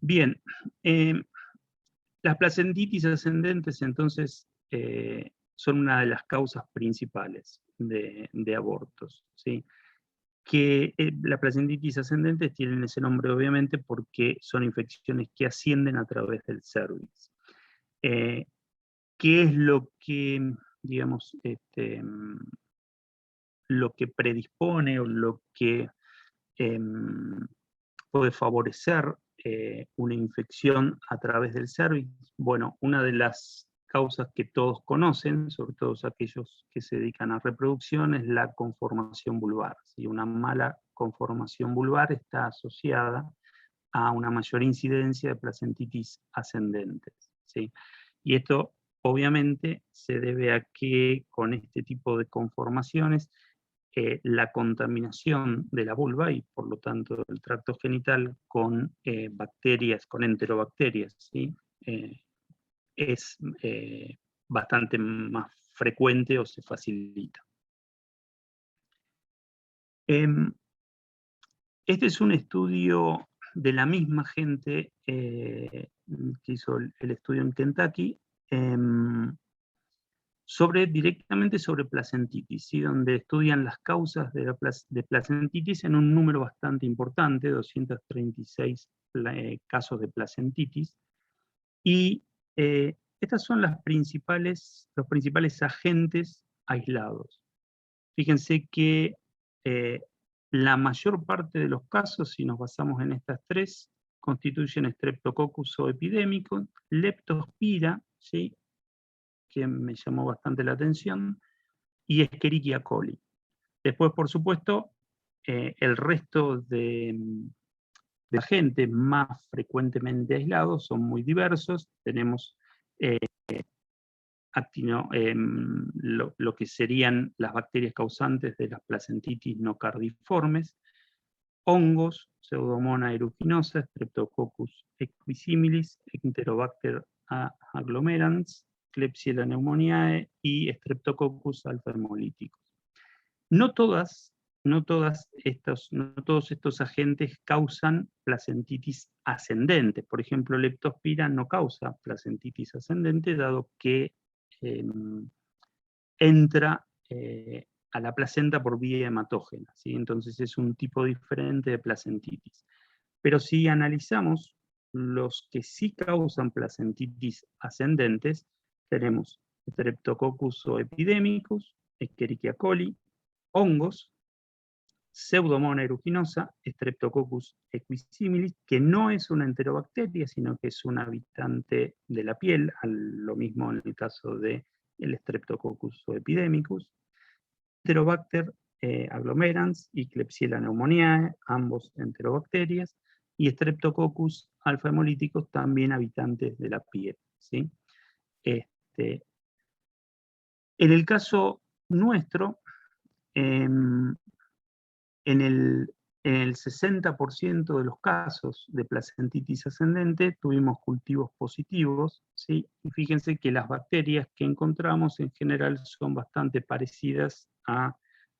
Bien, las placentitis ascendentes entonces son una de las causas principales de abortos, ¿sí? Que la placentitis ascendente tienen ese nombre obviamente porque son infecciones que ascienden a través del cervix. ¿Qué es lo que, digamos, lo que predispone o lo que puede favorecer una infección a través del cervix? Bueno, una de las causas que todos conocen, sobre todo aquellos que se dedican a reproducción, es la conformación vulvar, ¿sí? Una mala conformación vulvar está asociada a una mayor incidencia de placentitis ascendentes, ¿sí? Y esto obviamente se debe a que con este tipo de conformaciones la contaminación de la vulva y por lo tanto del tracto genital con bacterias, con enterobacterias, ¿sí? Es bastante más frecuente o se facilita. Este es un estudio de la misma gente que hizo el estudio en Kentucky, directamente sobre placentitis, ¿sí? Donde estudian las causas de placentitis en un número bastante importante, 236 casos de placentitis, y estas son los principales agentes aislados. Fíjense que la mayor parte de los casos, si nos basamos en estas tres, constituyen Streptococcus epidemicus, Leptospira, ¿sí? Que me llamó bastante la atención, y Escherichia coli. Después, por supuesto, el resto de agentes más frecuentemente aislados son muy diversos. Tenemos lo que serían las bacterias causantes de las placentitis no cardiformes, hongos, Pseudomonas aeruginosa, Streptococcus equisimilis, Enterobacter agglomerans, Klebsiella pneumoniae y Streptococcus alfa hemolíticos. No todos estos agentes causan placentitis ascendente. Por ejemplo, Leptospira no causa placentitis ascendente, dado que entra a la placenta por vía hematógena, ¿sí? Entonces es un tipo diferente de placentitis. Pero si analizamos los que sí causan placentitis ascendentes, tenemos Streptococcus epidemicus, Escherichia coli, hongos, Pseudomonas aeruginosa, Streptococcus equisimilis, que no es una enterobacteria, sino que es un habitante de la piel, lo mismo en el caso del Streptococcus epidemicus, Enterobacter agglomerans y Klebsiella pneumoniae, ambos enterobacterias, y Streptococcus alfa hemolíticos, también habitantes de la piel, ¿sí? En el caso nuestro, en el 60% de los casos de placentitis ascendente tuvimos cultivos positivos, ¿sí? Y fíjense que las bacterias que encontramos en general son bastante parecidas a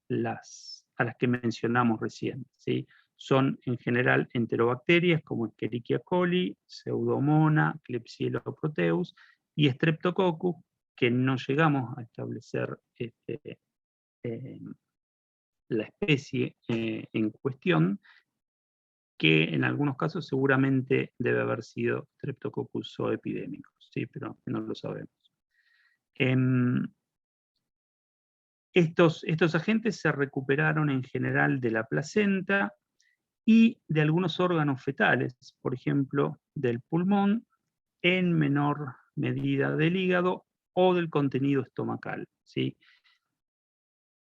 las que mencionamos recién, ¿sí? Son en general enterobacterias como Escherichia coli, Pseudomonas, Klebsiella proteus y Streptococcus, que no llegamos a establecer la especie en cuestión, que en algunos casos seguramente debe haber sido Streptococcus zooepidemicus, ¿sí? Pero no lo sabemos. Estos agentes se recuperaron en general de la placenta y de algunos órganos fetales, por ejemplo, del pulmón, en menor medida del hígado o del contenido estomacal, ¿sí?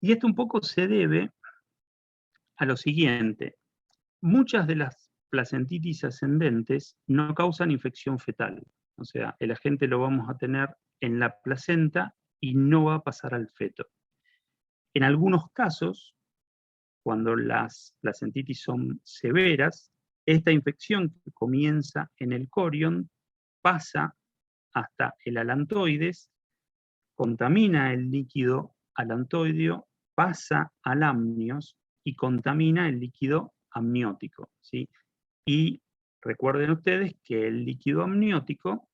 Y esto un poco se debe a lo siguiente. Muchas de las placentitis ascendentes no causan infección fetal. O sea, el agente lo vamos a tener en la placenta y no va a pasar al feto. En algunos casos, cuando las placentitis son severas, esta infección que comienza en el corion pasa hasta el alantoides, contamina el líquido alantoideo, pasa al amnios y contamina el líquido amniótico, ¿sí? Y recuerden ustedes que el líquido amniótico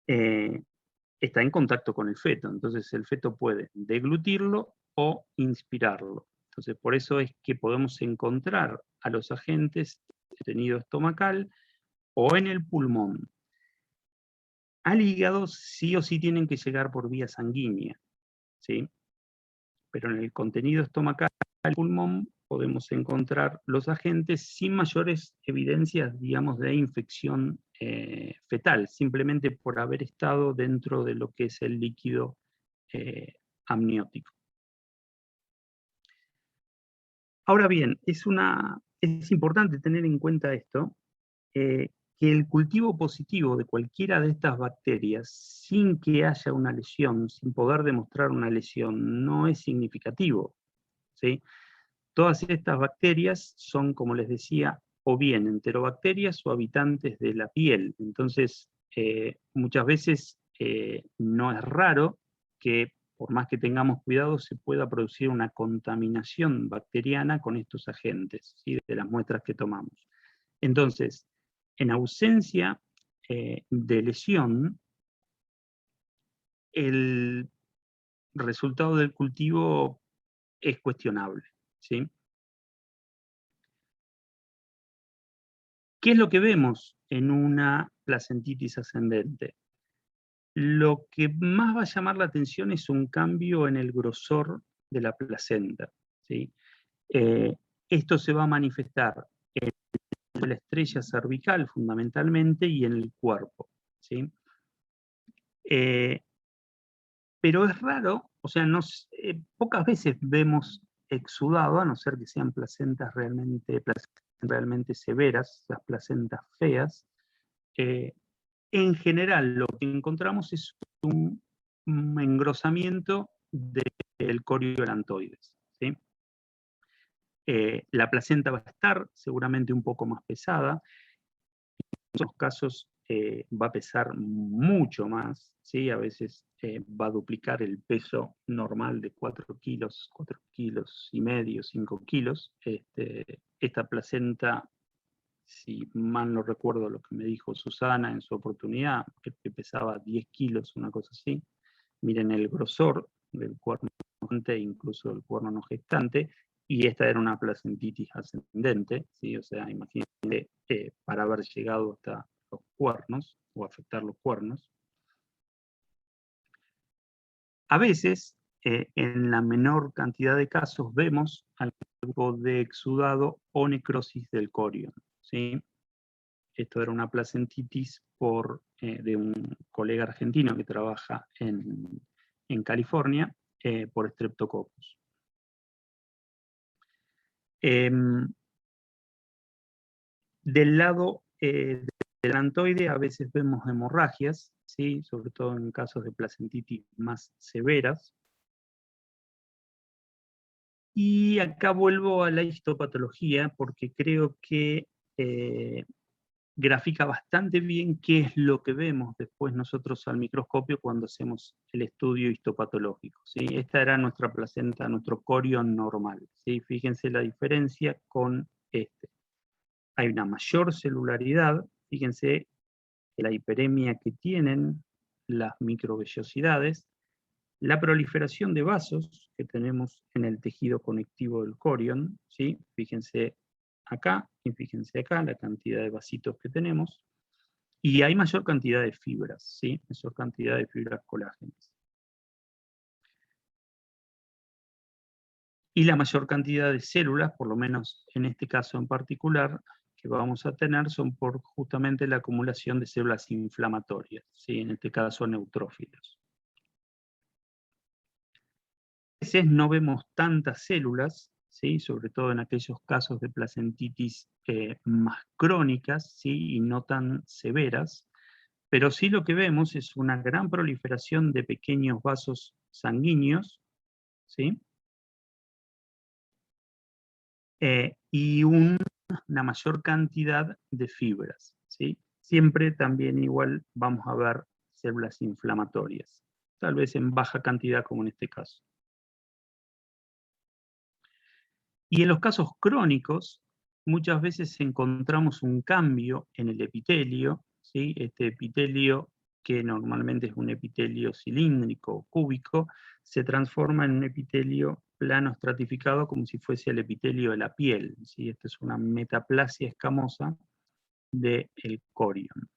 está en contacto con el feto, entonces el feto puede deglutirlo o inspirarlo. Entonces por eso es que podemos encontrar a los agentes en el contenido estomacal o en el pulmón. Al hígado sí o sí tienen que llegar por vía sanguínea, ¿sí? Pero en el contenido estomacal del pulmón podemos encontrar los agentes sin mayores evidencias, digamos, de infección fetal, simplemente por haber estado dentro de lo que es el líquido amniótico. Ahora bien, es importante tener en cuenta esto, que el cultivo positivo de cualquiera de estas bacterias, sin que haya una lesión, sin poder demostrar una lesión, no es significativo, ¿sí? Todas estas bacterias son, como les decía, o bien enterobacterias o habitantes de la piel. Entonces, muchas veces no es raro que, por más que tengamos cuidado, se pueda producir una contaminación bacteriana con estos agentes, ¿sí? De las muestras que tomamos. Entonces, en ausencia de lesión, el resultado del cultivo es cuestionable, ¿sí? ¿Qué es lo que vemos en una placentitis ascendente? Lo que más va a llamar la atención es un cambio en el grosor de la placenta, ¿sí? Esto se va a manifestar en la estrella cervical fundamentalmente y en el cuerpo, ¿sí? Pero es raro, o sea, pocas veces vemos exudado, a no ser que sean placentas realmente severas, las placentas feas. En general, lo que encontramos es un engrosamiento del coriolantoides, ¿sí? La placenta va a estar seguramente un poco más pesada, en muchos casos va a pesar mucho más, ¿sí? A veces va a duplicar el peso normal de 4 kilos y medio, 5 kilos. Esta placenta, si mal no recuerdo lo que me dijo Susana en su oportunidad, que pesaba 10 kilos, una cosa así. Miren el grosor del cuerno gestante, incluso del cuerno no gestante, y esta era una placentitis ascendente, ¿sí? O sea, imagínense para haber llegado hasta los cuernos, o afectar los cuernos. A veces, en la menor cantidad de casos, vemos algo de exudado o necrosis del corion, ¿sí? Esto era una placentitis de un colega argentino que trabaja en California por Streptococcus. Del lado del alantoide a veces vemos hemorragias, ¿sí? Sobre todo en casos de placentitis más severas. Y acá vuelvo a la histopatología porque creo que grafica bastante bien qué es lo que vemos después nosotros al microscopio cuando hacemos el estudio histopatológico, ¿sí? Esta era nuestra placenta, nuestro corion normal, ¿sí? Fíjense la diferencia con este. Hay una mayor celularidad, fíjense la hiperemia que tienen las microvellosidades, la proliferación de vasos que tenemos en el tejido conectivo del corion, ¿sí? Fíjense acá y fíjense acá la cantidad de vasitos que tenemos, y hay mayor cantidad de fibras, ¿sí? Mayor cantidad de fibras colágenas. Y la mayor cantidad de células, por lo menos en este caso en particular, que vamos a tener son por justamente la acumulación de células inflamatorias, ¿sí? En este caso neutrófilos. A veces no vemos tantas células, ¿sí? Sobre todo en aquellos casos de placentitis más crónicas, ¿sí? Y no tan severas, pero sí lo que vemos es una gran proliferación de pequeños vasos sanguíneos, ¿sí? Y una mayor cantidad de fibras, ¿sí? Siempre también igual vamos a ver células inflamatorias, tal vez en baja cantidad como en este caso. Y en los casos crónicos, muchas veces encontramos un cambio en el epitelio, ¿sí? Este epitelio, que normalmente es un epitelio cilíndrico o cúbico, se transforma en un epitelio plano estratificado como si fuese el epitelio de la piel, ¿sí? Esta es una metaplasia escamosa del corion.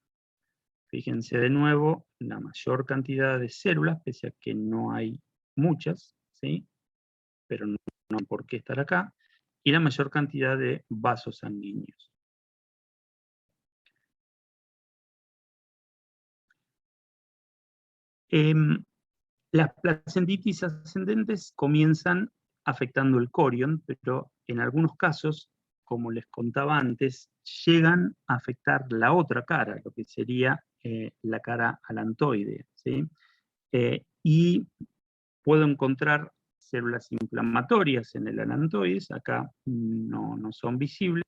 Fíjense de nuevo la mayor cantidad de células, pese a que no hay muchas, ¿sí? Pero no hay por qué estar acá, y la mayor cantidad de vasos sanguíneos. Las placentitis ascendentes comienzan afectando el corion, pero en algunos casos, como les contaba antes, llegan a afectar la otra cara, lo que sería la cara alantoide, ¿sí? Y puedo encontrar células inflamatorias en el alantoides, acá no son visibles,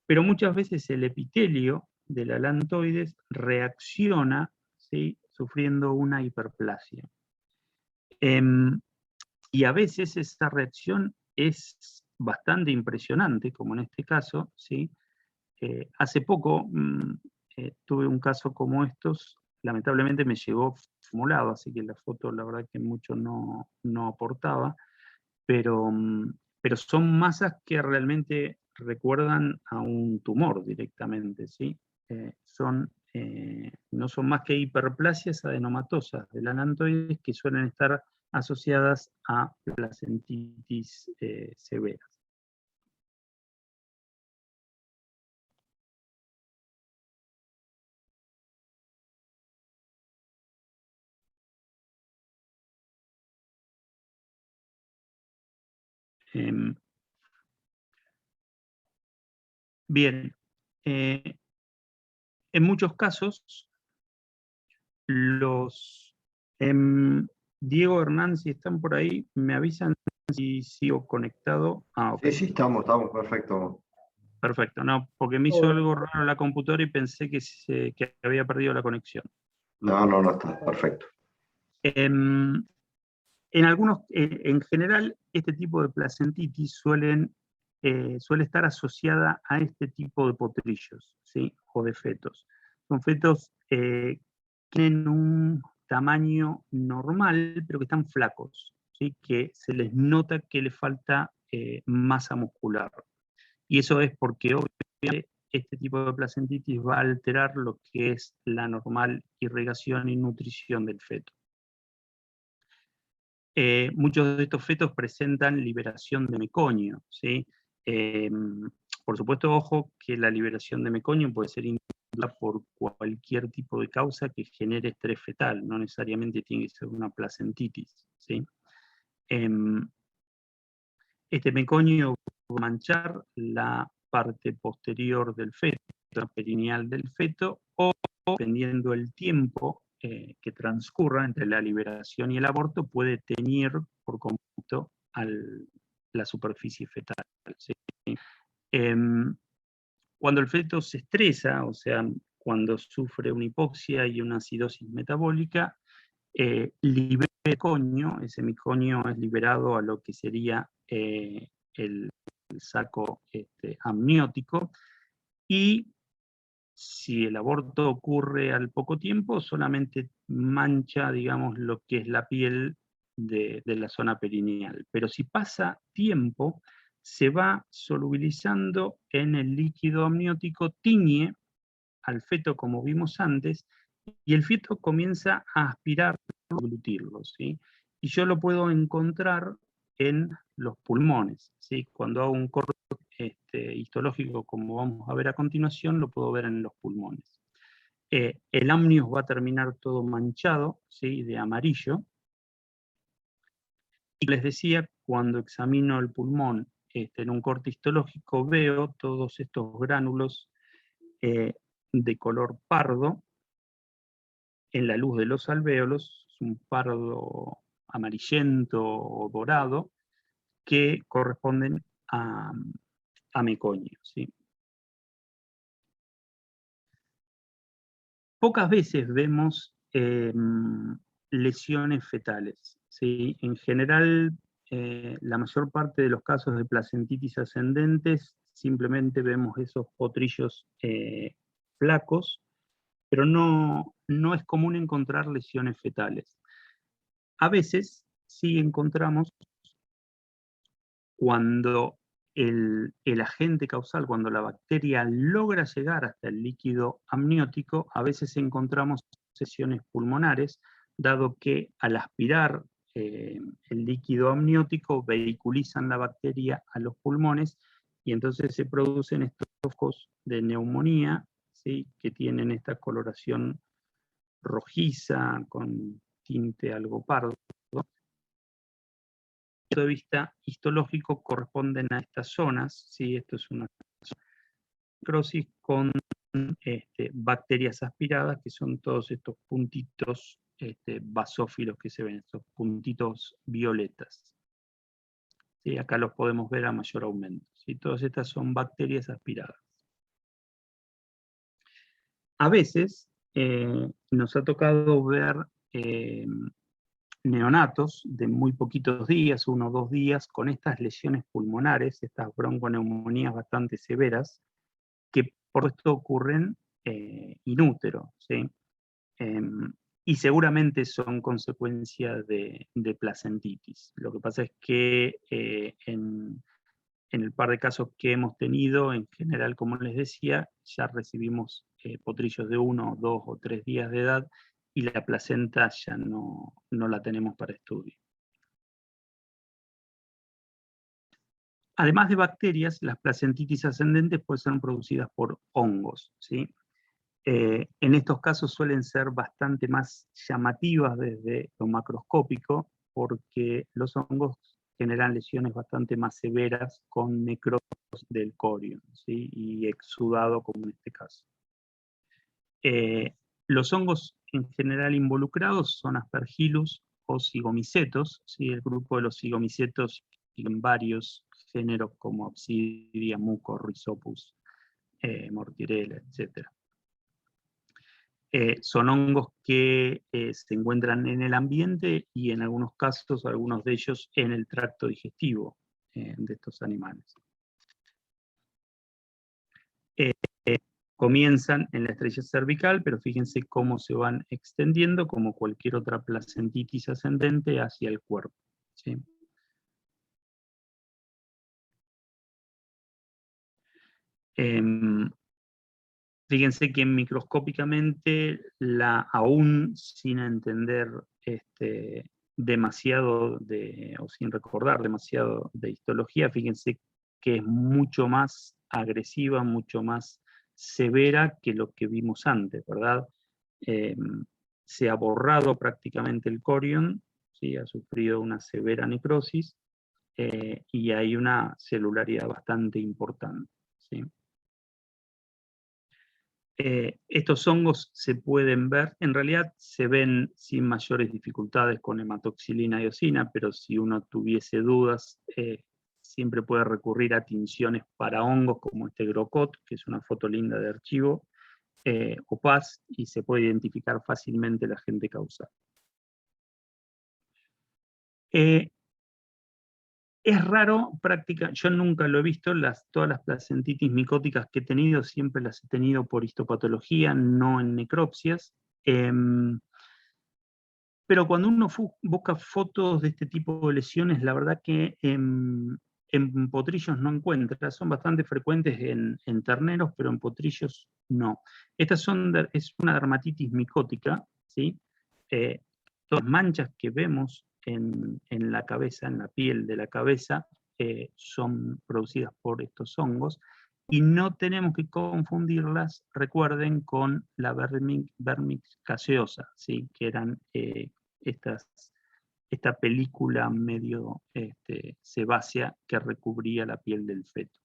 pero muchas veces el epitelio del alantoides reacciona, ¿sí? Sufriendo una hiperplasia. Y a veces esa reacción es bastante impresionante, como en este caso, ¿sí? Hace poco tuve un caso como estos, lamentablemente me llegó formulado, así que la foto la verdad que mucho no aportaba, pero son masas que realmente recuerdan a un tumor directamente, ¿sí? No son más que hiperplasias adenomatosas del alantoides que suelen estar asociadas a placentitis severas. Bien, en muchos casos, Diego, Hernán, si están por ahí, me avisan si sigo conectado. Ah, ok. Sí, estamos perfecto. Perfecto, no, porque me hizo algo raro la computadora y pensé que había perdido la conexión. No, está perfecto. En general, este tipo de placentitis suele estar asociada a este tipo de potrillos, ¿sí? O de fetos. Son fetos que tienen un tamaño normal, pero que están flacos, ¿sí? Que se les nota que les falta masa muscular. Y eso es porque obviamente este tipo de placentitis va a alterar lo que es la normal irrigación y nutrición del feto. Muchos de estos fetos presentan liberación de meconio, ¿sí? Por supuesto, ojo, que la liberación de meconio puede ser inducida por cualquier tipo de causa que genere estrés fetal, no necesariamente tiene que ser una placentitis, ¿sí? Este meconio va a manchar la parte posterior del feto, la perineal del feto, o dependiendo del tiempo que transcurra entre la liberación y el aborto, puede teñir por completo al la superficie fetal, ¿sí? Cuando el feto se estresa, o sea, cuando sufre una hipoxia y una acidosis metabólica, libera miconio, ese miconio es liberado a lo que sería el saco amniótico, y si el aborto ocurre al poco tiempo, solamente mancha, digamos, lo que es la piel de la zona perineal. Pero si pasa tiempo, se va solubilizando en el líquido amniótico, tiñe al feto como vimos antes, y el feto comienza a aspirar, a deglutirlo, ¿sí? Y yo lo puedo encontrar en los pulmones, ¿sí? Cuando hago un corte histológico, como vamos a ver a continuación, lo puedo ver en los pulmones. El amnios va a terminar todo manchado, ¿sí? De amarillo. Y les decía, cuando examino el pulmón en un corte histológico, veo todos estos gránulos de color pardo en la luz de los alvéolos, es un pardo amarillento o dorado, que corresponden a meconio, ¿sí? Pocas veces vemos lesiones fetales, ¿sí? En general, la mayor parte de los casos de placentitis ascendentes, simplemente vemos esos potrillos flacos, pero no es común encontrar lesiones fetales. A veces sí encontramos cuando el agente causal, cuando la bacteria logra llegar hasta el líquido amniótico, a veces encontramos lesiones pulmonares, dado que al aspirar el líquido amniótico vehiculizan la bacteria a los pulmones, y entonces se producen estos focos de neumonía, ¿sí? Que tienen esta coloración rojiza con tinte algo pardo. Desde el punto de vista histológico corresponden a estas zonas, ¿sí? Esto es una necrosis con bacterias aspiradas, que son todos estos puntitos basófilos que se ven, estos puntitos violetas. ¿Sí? Acá los podemos ver a mayor aumento, ¿sí? Todas estas son bacterias aspiradas. A veces nos ha tocado ver neonatos de muy poquitos días, 1 o 2 días, con estas lesiones pulmonares, estas bronconeumonías bastante severas, que por esto ocurren in útero, ¿sí? Y seguramente son consecuencia de placentitis. Lo que pasa es que en el par de casos que hemos tenido, en general, como les decía, ya recibimos potrillos de 1, 2 o 3 días de edad, y la placenta ya no la tenemos para estudio. Además de bacterias, las placentitis ascendentes pueden ser producidas por hongos, ¿sí? En estos casos suelen ser bastante más llamativas desde lo macroscópico, porque los hongos generan lesiones bastante más severas con necrosis del corion, ¿sí? Y exudado, como en este caso. Los hongos en general involucrados son Aspergillus o Zygomycetos, ¿sí? El grupo de los Zygomycetos en varios géneros como Obsidia, Mucor, Rhizopus, Mortirella, etc. Son hongos que se encuentran en el ambiente y en algunos casos, algunos de ellos, en el tracto digestivo de estos animales. Comienzan en la estrella cervical, pero fíjense cómo se van extendiendo, como cualquier otra placentitis ascendente, hacia el cuerpo, ¿sí? Fíjense que microscópicamente, aún sin entender demasiado o sin recordar demasiado de histología, fíjense que es mucho más agresiva, mucho más severa que lo que vimos antes, ¿verdad? Se ha borrado prácticamente el corion, ¿sí? Ha sufrido una severa necrosis, y hay una celularidad bastante importante, ¿sí? Estos hongos se pueden ver, en realidad se ven sin mayores dificultades con hematoxilina y eosina, pero si uno tuviese dudas, siempre puede recurrir a tinciones para hongos como este Grocot, que es una foto linda de archivo, o PAS, y se puede identificar fácilmente el agente causal. Es raro, yo nunca lo he visto, todas las placentitis micóticas que he tenido, siempre las he tenido por histopatología, no en necropsias. Pero cuando uno busca fotos de este tipo de lesiones, la verdad que en potrillos no encuentra, son bastante frecuentes en terneros, pero en potrillos no. Es una dermatitis micótica, ¿sí? Todas las manchas que vemos en la cabeza, en la piel de la cabeza, son producidas por estos hongos, y no tenemos que confundirlas, recuerden, con la vermix caseosa, ¿sí? Que eran esta película medio sebácea que recubría la piel del feto.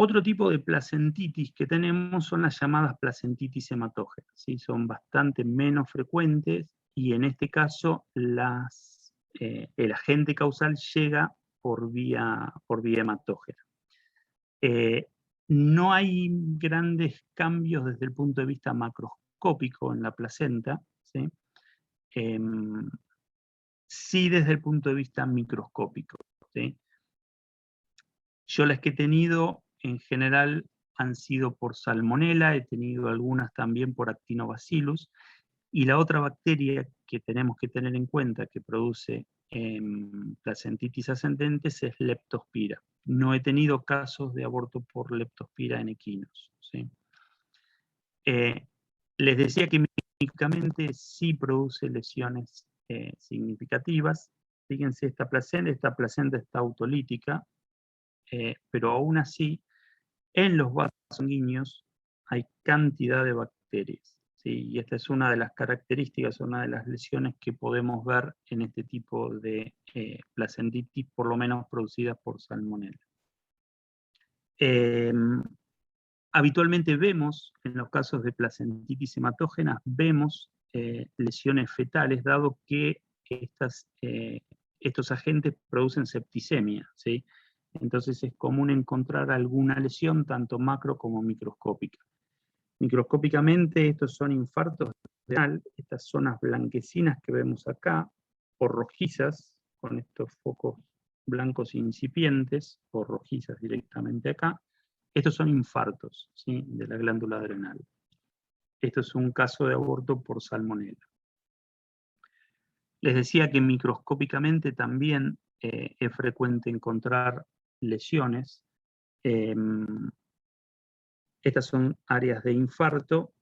Otro tipo de placentitis que tenemos son las llamadas placentitis hematógenas, ¿sí? Son bastante menos frecuentes, y en este caso el agente causal llega por vía hematógena. No hay grandes cambios desde el punto de vista macroscópico en la placenta, ¿sí? Sí desde el punto de vista microscópico, ¿sí? Yo las que he tenido en general han sido por salmonela, he tenido algunas también por actinobacillus, y la otra bacteria que tenemos que tener en cuenta que produce placentitis ascendentes es Leptospira. No he tenido casos de aborto por Leptospira en equinos, ¿sí? Les decía que microscópicamente sí produce lesiones significativas. Fíjense, esta placenta está autolítica, pero aún así, en los vasos sanguíneos hay cantidad de bacterias, ¿sí? Y esta es una de las características, una de las lesiones que podemos ver en este tipo de placentitis, por lo menos producidas por salmonella. Habitualmente vemos, en los casos de placentitis hematógenas, vemos lesiones fetales, dado que estos agentes producen septicemia, ¿sí? Entonces es común encontrar alguna lesión, tanto macro como microscópica. Microscópicamente estos son infartos renal, estas zonas blanquecinas que vemos acá, o rojizas, con estos focos blancos incipientes, o rojizas directamente acá. Estos son infartos, ¿sí? De la glándula adrenal. Esto es un caso de aborto por salmonella. Les decía que microscópicamente también es frecuente encontrar lesiones. Estas son áreas de infarto,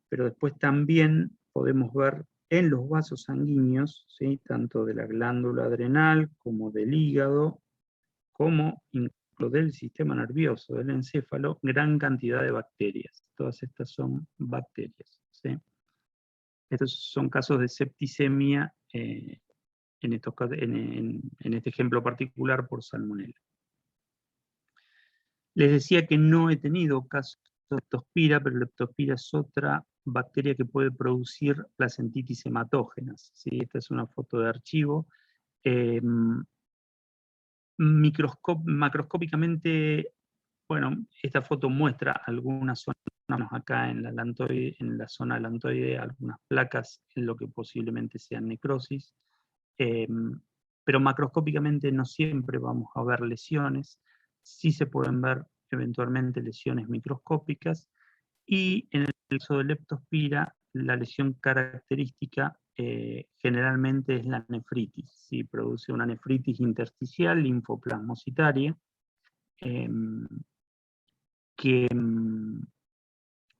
pero después también podemos ver en los vasos sanguíneos, ¿sí? Tanto de la glándula adrenal como del hígado, como incluso del sistema nervioso, del encéfalo, gran cantidad de bacterias. Todas estas son bacterias, ¿sí? Estos son casos de septicemia, en este ejemplo particular por salmonella. Les decía que no he tenido casos de Leptospira, pero Leptospira es otra bacteria que puede producir placentitis hematógenas, ¿sí? Esta es una foto de archivo. Macroscópicamente, bueno, esta foto muestra algunas zonas acá en la zona lantoide, algunas placas en lo que posiblemente sean necrosis, pero macroscópicamente no siempre vamos a ver lesiones. Sí se pueden ver eventualmente lesiones microscópicas, y en el caso de Leptospira, la lesión característica generalmente es la nefritis, ¿sí? Produce una nefritis intersticial linfoplasmocitaria, que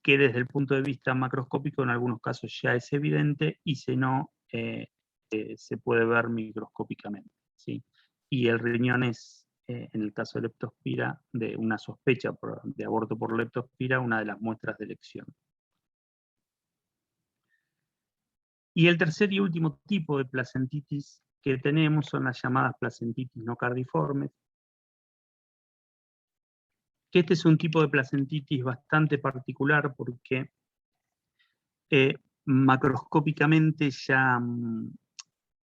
desde el punto de vista macroscópico en algunos casos ya es evidente, y si no, se puede ver microscópicamente, ¿sí? Y el riñón es, en el caso de Leptospira, de una sospecha de aborto por Leptospira, una de las muestras de elección. Y el tercer y último tipo de placentitis que tenemos son las llamadas placentitis no cardiformes, que este es un tipo de placentitis bastante particular porque macroscópicamente ya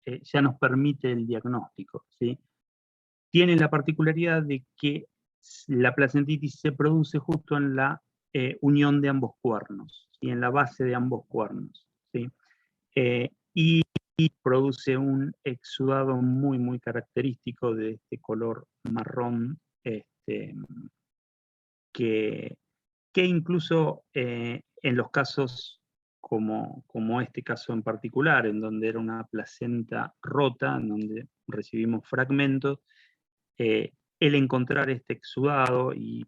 ya nos permite el diagnóstico, ¿sí? Tiene la particularidad de que la placentitis se produce justo en la unión de ambos cuernos, y en la base de ambos cuernos, ¿sí? Y produce un exudado muy, muy característico de este color marrón, que incluso en los casos como este caso en particular, en donde era una placenta rota, en donde recibimos fragmentos, el encontrar este exudado, y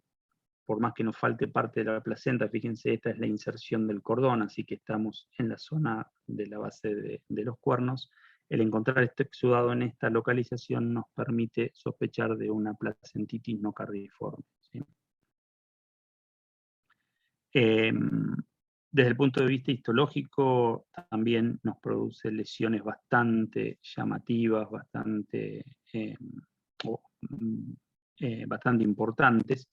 por más que nos falte parte de la placenta, fíjense, esta es la inserción del cordón, así que estamos en la zona de la base de los cuernos, el encontrar este exudado en esta localización nos permite sospechar de una placentitis no cardiforme, ¿sí? Desde el punto de vista histológico, también nos produce lesiones bastante llamativas, bastante importantes,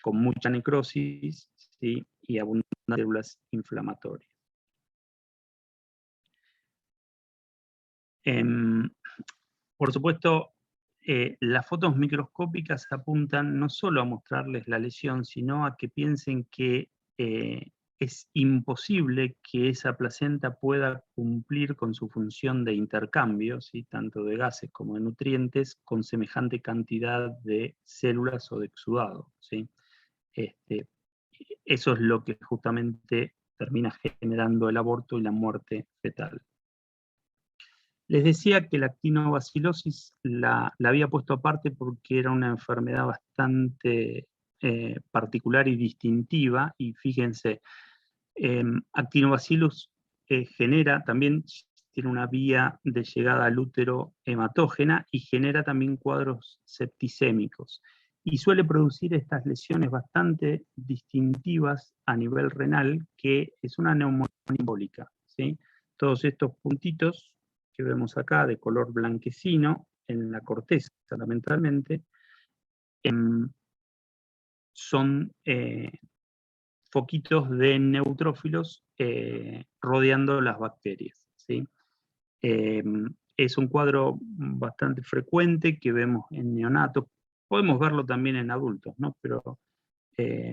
con mucha necrosis, ¿sí? Y abundantes células inflamatorias. Por supuesto, las fotos microscópicas apuntan no solo a mostrarles la lesión, sino a que piensen que es imposible que esa placenta pueda cumplir con su función de intercambio, ¿sí? Tanto de gases como de nutrientes, con semejante cantidad de células o de exudado, ¿sí? Eso es lo que justamente termina generando el aborto y la muerte fetal. Les decía que la actinobacilosis la había puesto aparte porque era una enfermedad bastante particular y distintiva, y fíjense, Actinobacillus también tiene una vía de llegada al útero hematógena y genera también cuadros septicémicos. Y suele producir estas lesiones bastante distintivas a nivel renal, que es una neumonía embólica, ¿sí? Todos estos puntitos que vemos acá de color blanquecino en la corteza, fundamentalmente, son foquitos de neutrófilos rodeando las bacterias, ¿sí? Es un cuadro bastante frecuente que vemos en neonatos. Podemos verlo también en adultos, ¿no? Pero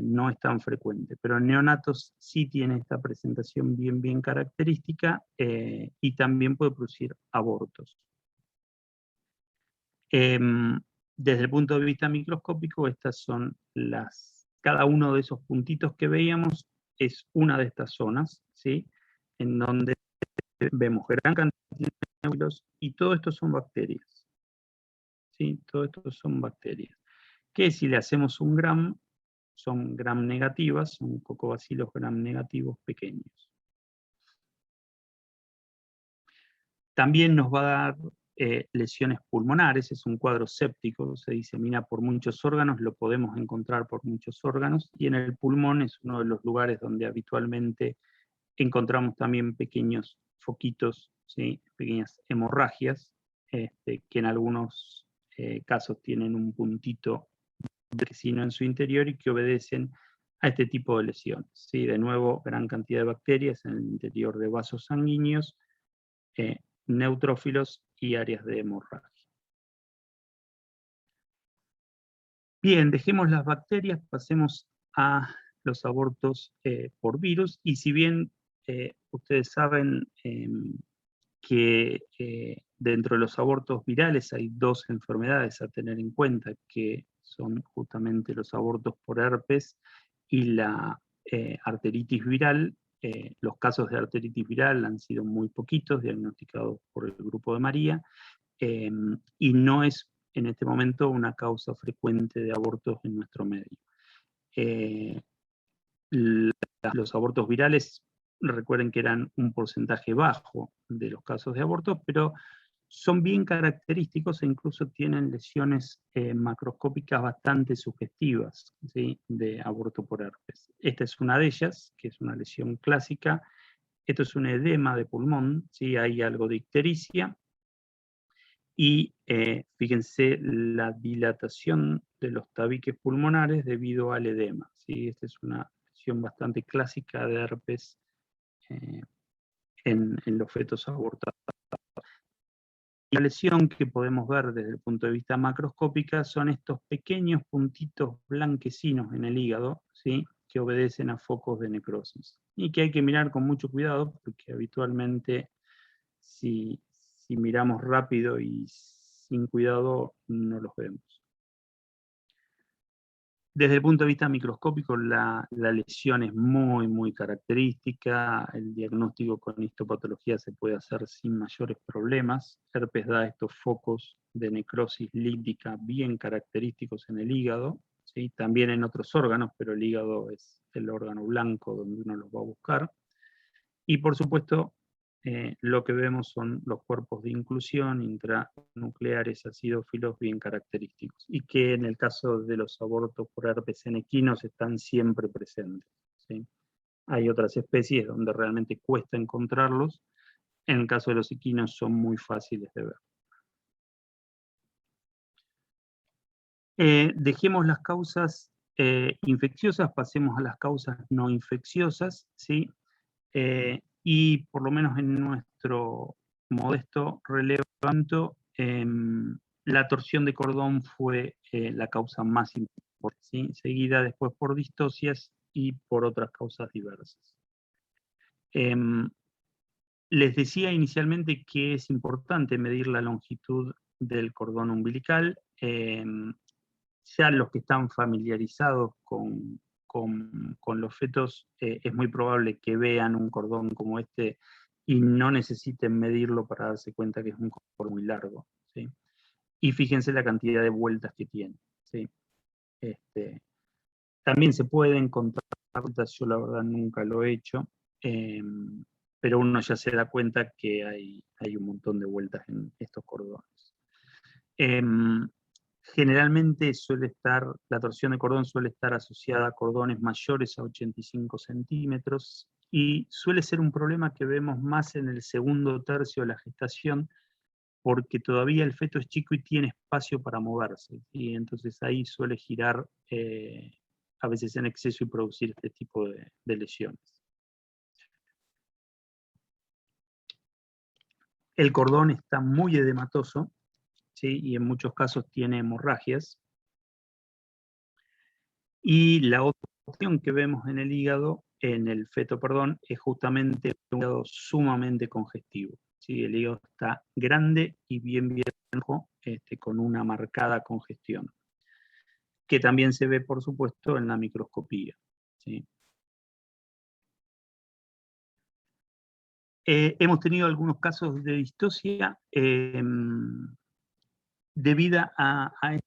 no es tan frecuente. Pero en neonatos sí tiene esta presentación bien característica, y también puede producir abortos. Desde el punto de vista microscópico, estas son cada uno de esos puntitos que veíamos es una de estas zonas, ¿sí? En donde vemos gran cantidad de neutrófilos, y todo esto son bacterias, ¿sí? Todo esto son bacterias, que si le hacemos un gram, son gram negativas, son cocobacilos gram negativos pequeños. También nos va a dar lesiones pulmonares, es un cuadro séptico, se disemina por muchos órganos, lo podemos encontrar por muchos órganos, y en el pulmón es uno de los lugares donde habitualmente encontramos también pequeños foquitos, ¿sí? Pequeñas hemorragias, que en algunos casos tienen un puntito blanquecino en su interior y que obedecen a este tipo de lesiones, ¿sí? De nuevo, gran cantidad de bacterias en el interior de vasos sanguíneos, neutrófilos y áreas de hemorragia. Bien, dejemos las bacterias, pasemos a los abortos por virus, y si bien ustedes saben que dentro de los abortos virales hay dos enfermedades a tener en cuenta, que son justamente los abortos por herpes y la arteritis viral. Los casos de arteritis viral han sido muy poquitos, diagnosticados por el Grupo de María, y no es en este momento una causa frecuente de abortos en nuestro medio. Los abortos virales, recuerden que eran un porcentaje bajo de los casos de aborto, pero son bien característicos e incluso tienen lesiones macroscópicas bastante sugestivas, ¿sí? De aborto por herpes. Esta es una de ellas, que es una lesión clásica. Esto es un edema de pulmón, ¿sí? Hay algo de ictericia, y fíjense la dilatación de los tabiques pulmonares debido al edema, ¿sí? Esta es una lesión bastante clásica de herpes en los fetos abortados. la lesión que podemos ver desde el punto de vista macroscópica son estos pequeños puntitos blanquecinos en el hígado, ¿sí?, que obedecen a focos de necrosis. Y que hay que mirar con mucho cuidado, porque habitualmente si miramos rápido y sin cuidado no los vemos. Desde el punto de vista microscópico, la lesión es muy, muy característica. El diagnóstico con histopatología se puede hacer sin mayores problemas. Herpes da estos focos de necrosis lítica bien característicos en el hígado, ¿sí?, también en otros órganos, pero el hígado es el órgano blanco donde uno los va a buscar. Y por supuesto, lo que vemos son los cuerpos de inclusión intranucleares acidófilos bien característicos, y que en el caso de los abortos por herpes en equinos están siempre presentes, ¿sí? Hay otras especies donde realmente cuesta encontrarlos. En el caso de los equinos son muy fáciles de ver. Dejemos las causas infecciosas, pasemos a las causas no infecciosas, ¿sí? Y por lo menos en nuestro modesto relevamiento, la torsión de cordón fue la causa más importante, ¿sí?, seguida después por distocias y por otras causas diversas. Les decía inicialmente que es importante medir la longitud del cordón umbilical. Ya los que están familiarizados con los fetos, es muy probable que vean un cordón como este y no necesiten medirlo para darse cuenta que es un cordón muy largo, ¿sí? Y fíjense la cantidad de vueltas que tiene, ¿sí? También se pueden contar vueltas, yo la verdad nunca lo he hecho, pero uno ya se da cuenta que hay un montón de vueltas en estos cordones. Generalmente la torsión de cordón suele estar asociada a cordones mayores a 85 centímetros y suele ser un problema que vemos más en el segundo tercio de la gestación, porque todavía el feto es chico y tiene espacio para moverse, y entonces ahí suele girar a veces en exceso y producir este tipo de lesiones. El cordón está muy edematoso, ¿sí?, y en muchos casos tiene hemorragias. Y la otra opción que vemos en el hígado, en el feto, perdón, es justamente un hígado sumamente congestivo, ¿sí? El hígado está grande y bien rojo, con una marcada congestión, que también se ve, por supuesto, en la microscopía, ¿sí? Hemos tenido algunos casos de distocia debida a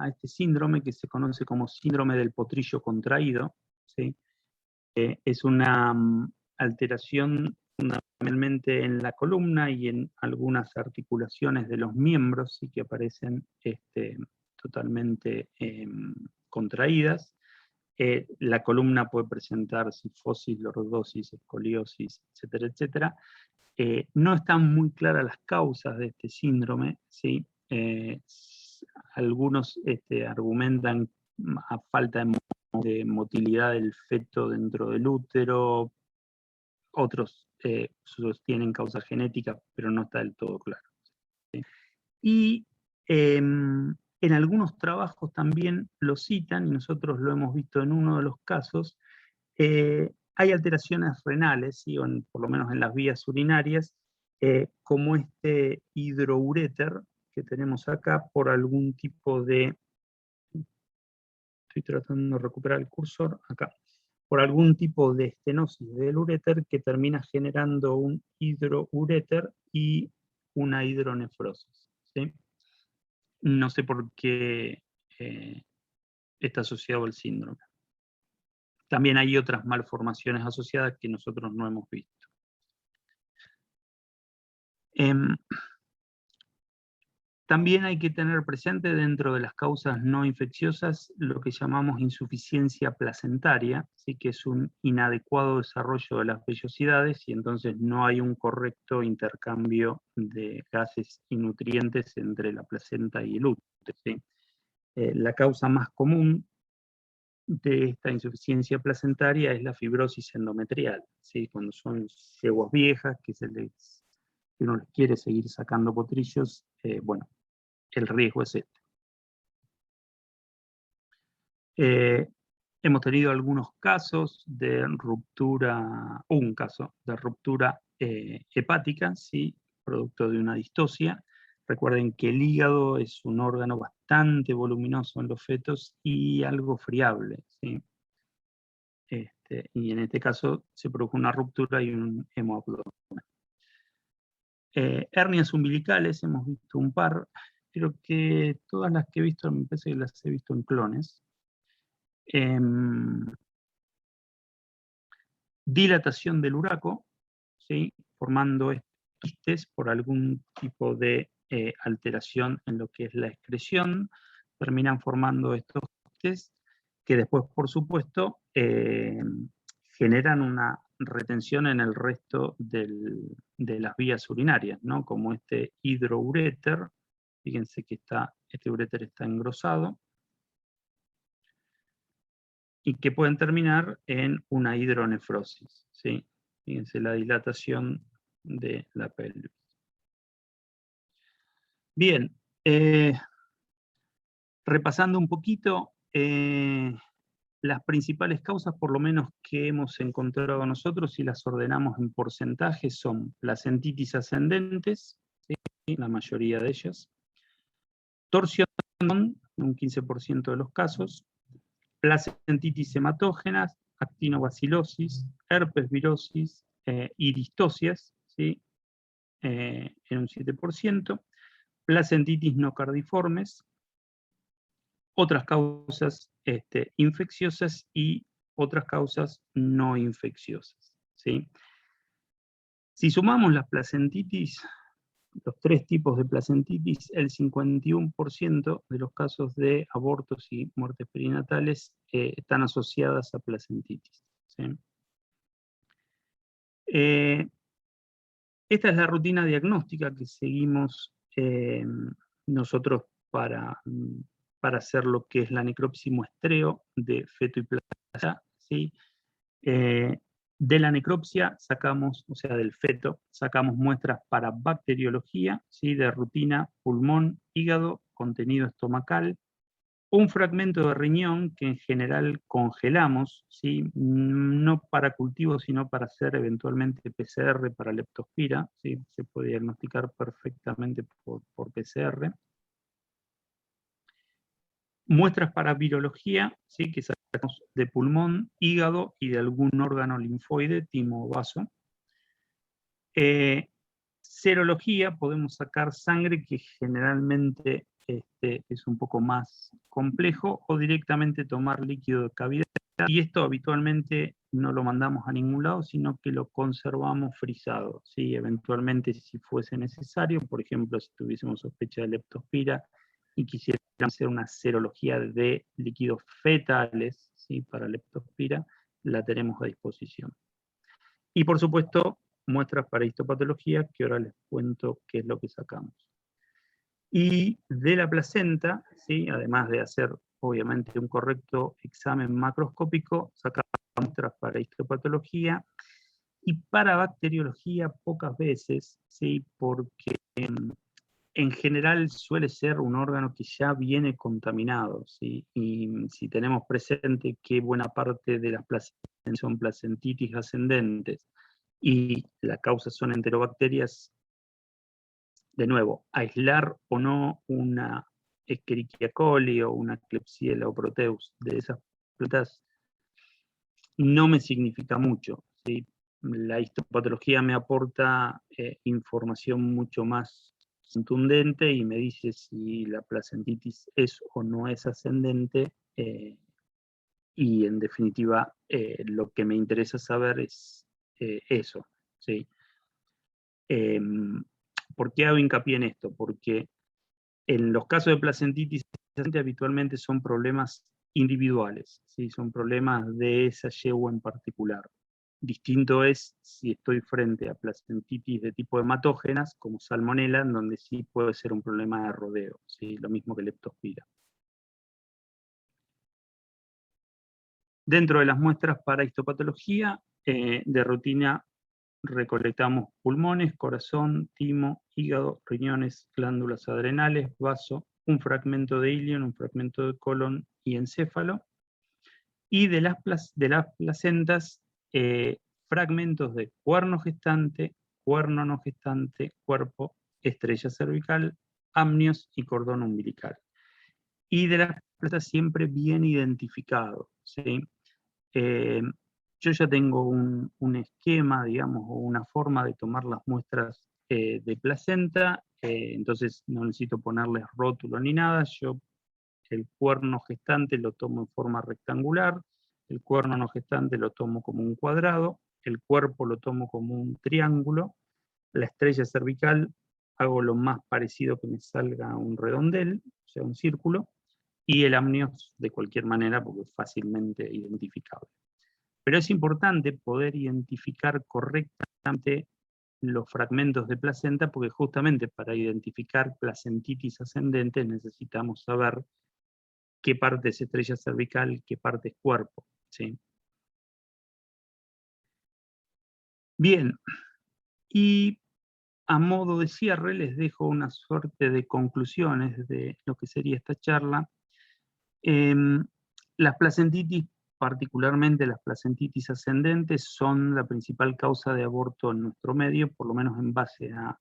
este síndrome que se conoce como síndrome del potrillo contraído, ¿sí? Es una alteración fundamentalmente en la columna y en algunas articulaciones de los miembros, sí, que aparecen totalmente contraídas. La columna puede presentar cifosis, lordosis, escoliosis, etcétera, etcétera. No están muy claras las causas de este síndrome, ¿sí? Algunos argumentan a falta de motilidad del feto dentro del útero, otros sostienen causa genética, pero no está del todo claro, ¿sí? Y en algunos trabajos también lo citan, y nosotros lo hemos visto en uno de los casos. Hay alteraciones renales, ¿sí?, por lo menos en las vías urinarias, como este hidrouréter que tenemos acá, por algún tipo de... Estoy tratando de recuperar el cursor acá. Por algún tipo de estenosis del uréter que termina generando un hidrouréter y una hidronefrosis, ¿sí? No sé por qué está asociado al síndrome. También hay otras malformaciones asociadas que nosotros no hemos visto. También hay que tener presente dentro de las causas no infecciosas lo que llamamos insuficiencia placentaria, ¿sí?, que es un inadecuado desarrollo de las vellosidades y entonces no hay un correcto intercambio de gases y nutrientes entre la placenta y el útero, ¿sí? La causa más común de esta insuficiencia placentaria es la fibrosis endometrial, ¿sí?, cuando son yeguas viejas que se les que uno les quiere seguir sacando potrillos, bueno, el riesgo es este. Hemos tenido algunos casos de ruptura, un caso de ruptura hepática, ¿sí? Producto de una distosia. Recuerden que el hígado es un órgano bastante voluminoso en los fetos y algo friable, ¿sí? Y en este caso se produjo una ruptura y un hemoabdomen. Hernias umbilicales, hemos visto un par, pero que todas las que he visto, me parece que las he visto en clones. Dilatación del uraco, ¿sí? Formando quistes por algún tipo de alteración en lo que es la excreción, terminan formando estos quistes que después, por supuesto, generan una retención en el resto de las vías urinarias, ¿no? Como este hidrouréter, fíjense que este uréter está engrosado, y que pueden terminar en una hidronefrosis, ¿sí? Fíjense la dilatación de la pelvis. Bien, repasando un poquito, las principales causas, por lo menos que hemos encontrado nosotros, y las ordenamos en porcentajes, son placentitis ascendentes, ¿sí? La mayoría de ellas, torsión en un 15% de los casos, placentitis hematógenas, actinobacilosis, herpes virosis y distocias, ¿sí? En un 7%, placentitis no cardiformes, otras causas infecciosas y otras causas no infecciosas, ¿sí? Si sumamos las placentitis, los tres tipos de placentitis, el 51% de los casos de abortos y muertes perinatales están asociadas a placentitis, ¿sí? Esta es la rutina diagnóstica que seguimos nosotros para hacer lo que es la necropsia muestreo de feto y placenta, ¿sí? De la necropsia sacamos, o sea, del feto, sacamos muestras para bacteriología, ¿sí? De rutina, pulmón, hígado, contenido estomacal, un fragmento de riñón que en general congelamos, ¿sí? No para cultivo, sino para hacer eventualmente PCR para leptospira, ¿sí? Se puede diagnosticar perfectamente por PCR. Muestras para virología, ¿sí? Que sacamos de pulmón, hígado y de algún órgano linfoide, timo o vaso. Serología, podemos sacar sangre, que generalmente es un poco más complejo, o directamente tomar líquido de cavidad, y esto habitualmente no lo mandamos a ningún lado, sino que lo conservamos frisado, ¿sí? Eventualmente, si fuese necesario, por ejemplo, si tuviésemos sospecha de leptospira y quisiéramos hacer una serología de líquidos fetales, ¿sí? Para leptospira, la tenemos a disposición. Y por supuesto, muestras para histopatología, que ahora les cuento qué es lo que sacamos. Y de la placenta, ¿sí? Además de hacer obviamente un correcto examen macroscópico, sacamos muestras para histopatología y para bacteriología pocas veces, ¿sí? Porque en general suele ser un órgano que ya viene contaminado, ¿sí? Y si tenemos presente que buena parte de las placentas son placentitis ascendentes y la causa son enterobacterias, de nuevo, aislar o no una Escherichia coli o una Klebsiella o Proteus de esas plantas no me significa mucho, ¿sí? La histopatología me aporta información mucho más contundente y me dice si la placentitis es o no es ascendente, y en definitiva lo que me interesa saber es eso, ¿sí? ¿Por qué hago hincapié en esto? Porque en los casos de placentitis habitualmente son problemas individuales, ¿sí? Son problemas de esa yegua en particular. Distinto es si estoy frente a placentitis de tipo hematógenas, como salmonela, en donde sí puede ser un problema de rodeo, ¿sí? Lo mismo que leptospira. Dentro de las muestras para histopatología, de rutina recolectamos pulmones, corazón, timo, hígado, riñones, glándulas adrenales, vaso, un fragmento de ilion, un fragmento de colon y encéfalo. Y de las placentas, fragmentos de cuerno gestante, cuerno no gestante, cuerpo, estrella cervical, amnios y cordón umbilical. Y de las placentas siempre bien identificado, ¿sí? Yo ya tengo un esquema, digamos, o una forma de tomar las muestras de placenta, entonces no necesito ponerles rótulo ni nada. Yo el cuerno gestante lo tomo en forma rectangular, el cuerno no gestante lo tomo como un cuadrado, el cuerpo lo tomo como un triángulo, la estrella cervical hago lo más parecido que me salga un redondel, o sea, un círculo, y el amnios de cualquier manera porque es fácilmente identificable. Pero es importante poder identificar correctamente los fragmentos de placenta, porque justamente para identificar placentitis ascendente necesitamos saber qué parte es estrella cervical, qué parte es cuerpo, ¿sí? Bien, y a modo de cierre les dejo una suerte de conclusiones de lo que sería esta charla. Las placentitis, particularmente las placentitis ascendentes, son la principal causa de aborto en nuestro medio, por lo menos en base a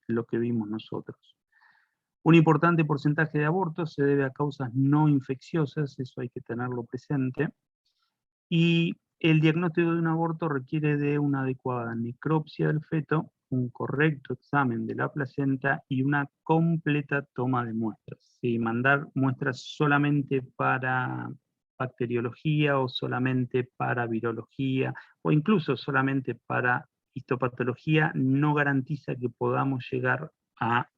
lo que vimos nosotros. Un importante porcentaje de abortos se debe a causas no infecciosas, eso hay que tenerlo presente, y el diagnóstico de un aborto requiere de una adecuada necropsia del feto, un correcto examen de la placenta y una completa toma de muestras. ¿Sí? Mandar muestras solamente para bacteriología o solamente para virología o incluso solamente para histopatología no garantiza que podamos llegar a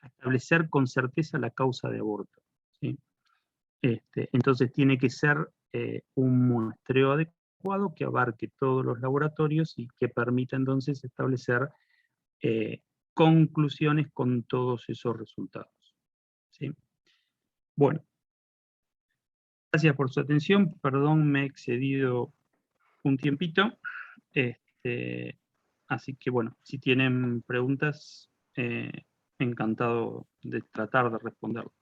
establecer con certeza la causa de aborto, ¿sí? Entonces tiene que ser un muestreo adecuado que abarque todos los laboratorios y que permita entonces establecer conclusiones con todos esos resultados, ¿sí? Bueno, gracias por su atención, perdón, me he excedido un tiempito, así que bueno, si tienen preguntas, encantado de tratar de responderlas.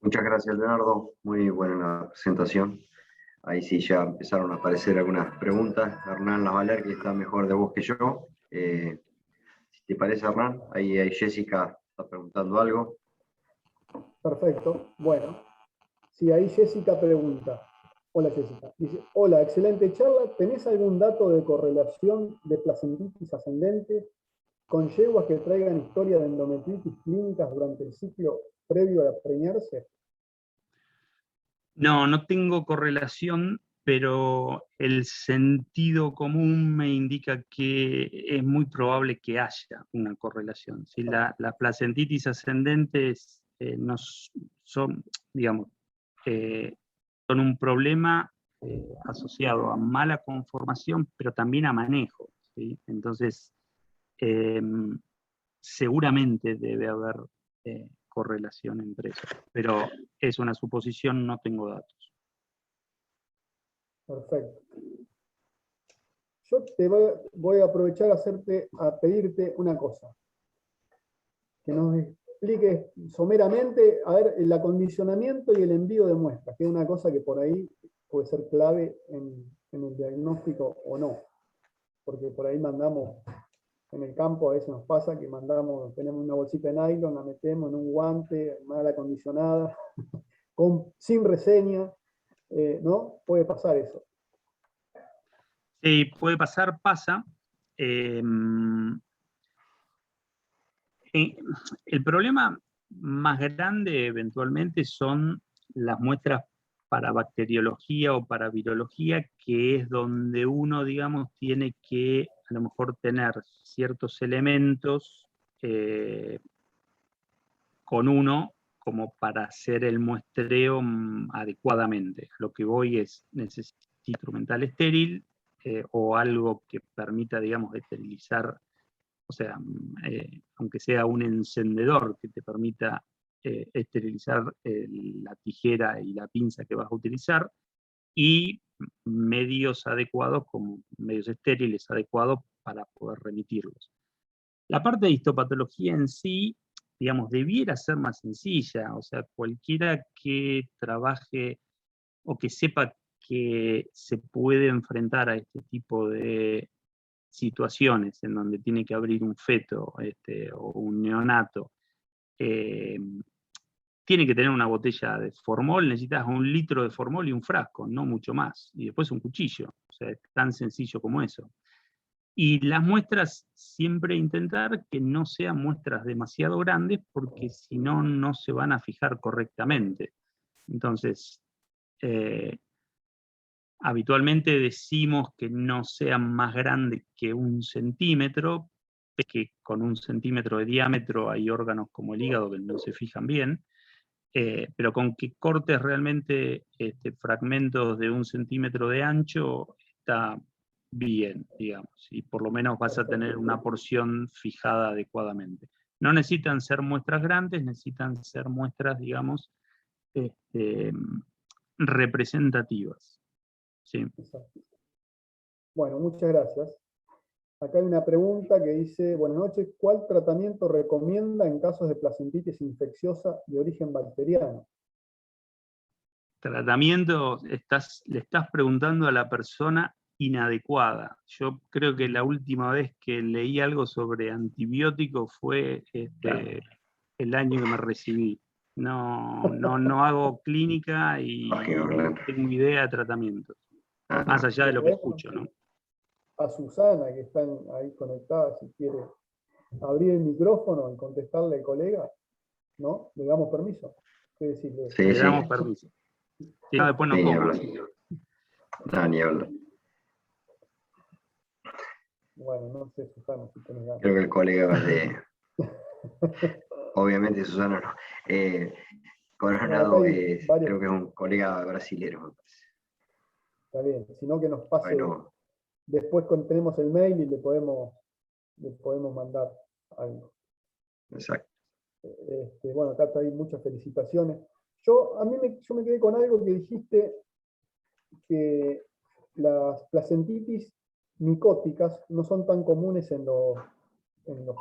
Muchas gracias, Leonardo. Muy buena la presentación. Ahí sí ya empezaron a aparecer algunas preguntas. Hernán Lavaler, que está mejor de voz que yo. Si te parece, Hernán, ahí Jessica está preguntando algo. Perfecto. Bueno, sí, ahí Jessica pregunta. Hola Jessica. Dice, hola, excelente charla. ¿Tenés algún dato de correlación de placentitis ascendente con yeguas que traigan historia de endometritis clínicas durante el ciclo previo a preñarse? No, no tengo correlación, pero el sentido común me indica que es muy probable que haya una correlación. Si las placentitis ascendentes son, digamos, son un problema asociado a mala conformación, pero también a manejo, ¿sí? Entonces, seguramente debe haber correlación entre eso, pero es una suposición, no tengo datos. Perfecto. Yo voy a aprovechar a pedirte una cosa. Que nos expliques someramente, a ver, el acondicionamiento y el envío de muestras, que es una cosa que por ahí puede ser clave en el diagnóstico o no. Porque por ahí mandamos, en el campo a veces nos pasa que tenemos una bolsita de nylon, la metemos en un guante, mal acondicionada, sin reseña, ¿no? Puede pasar eso. Sí, puede pasar, pasa. El problema más grande eventualmente son las muestras para bacteriología o para virología, que es donde uno, digamos, tiene que a lo mejor tener ciertos elementos con uno como para hacer el muestreo adecuadamente. Lo que voy es, necesito instrumental estéril o algo que permita, digamos, esterilizar, o sea, aunque sea un encendedor que te permita esterilizar la tijera y la pinza que vas a utilizar, y medios adecuados, como medios estériles adecuados para poder remitirlos. La parte de histopatología en sí, digamos, debiera ser más sencilla, o sea, cualquiera que trabaje o que sepa que se puede enfrentar a este tipo de situaciones en donde tiene que abrir un feto o un neonato, tiene que tener una botella de formol, necesitas 1 litro de formol y un frasco, no mucho más, y después un cuchillo, o sea, es tan sencillo como eso. Y las muestras, siempre intentar que no sean muestras demasiado grandes, porque si no, no se van a fijar correctamente. Entonces, habitualmente decimos que no sean más grandes que 1 centímetro, que con 1 centímetro de diámetro hay órganos como el hígado que no se fijan bien, pero con que cortes realmente fragmentos de 1 centímetro de ancho, está bien, digamos, y por lo menos vas a tener una porción fijada adecuadamente. No necesitan ser muestras grandes, necesitan ser muestras, digamos, representativas. Sí. Exacto. Bueno, muchas gracias. Acá hay una pregunta que dice, buenas noches, ¿cuál tratamiento recomienda en casos de placentitis infecciosa de origen bacteriano? Tratamiento, le estás preguntando a la persona inadecuada. Yo creo que la última vez que leí algo sobre antibióticos fue el año que me recibí. No hago clínica y no tengo idea de tratamientos, más allá de lo que escucho, ¿no? A Susana, que está ahí conectada, si quiere abrir el micrófono y contestarle al colega, ¿no? ¿Le damos permiso? ¿Qué decirle? Sí, Le sí. damos permiso. Sí, no, después nos Sí, pongo. no, ni hablar. Bueno, no sé, Susana, si tenés ganas. Creo que el colega es de... Obviamente Susana no. Coronado creo que es un colega brasilero, me parece. Está bien, sino que nos pase, Bueno, después tenemos el mail y le podemos mandar algo. exacto. Bueno, acá hay muchas felicitaciones. Yo me quedé con algo que dijiste, que las placentitis micóticas no son tan comunes en los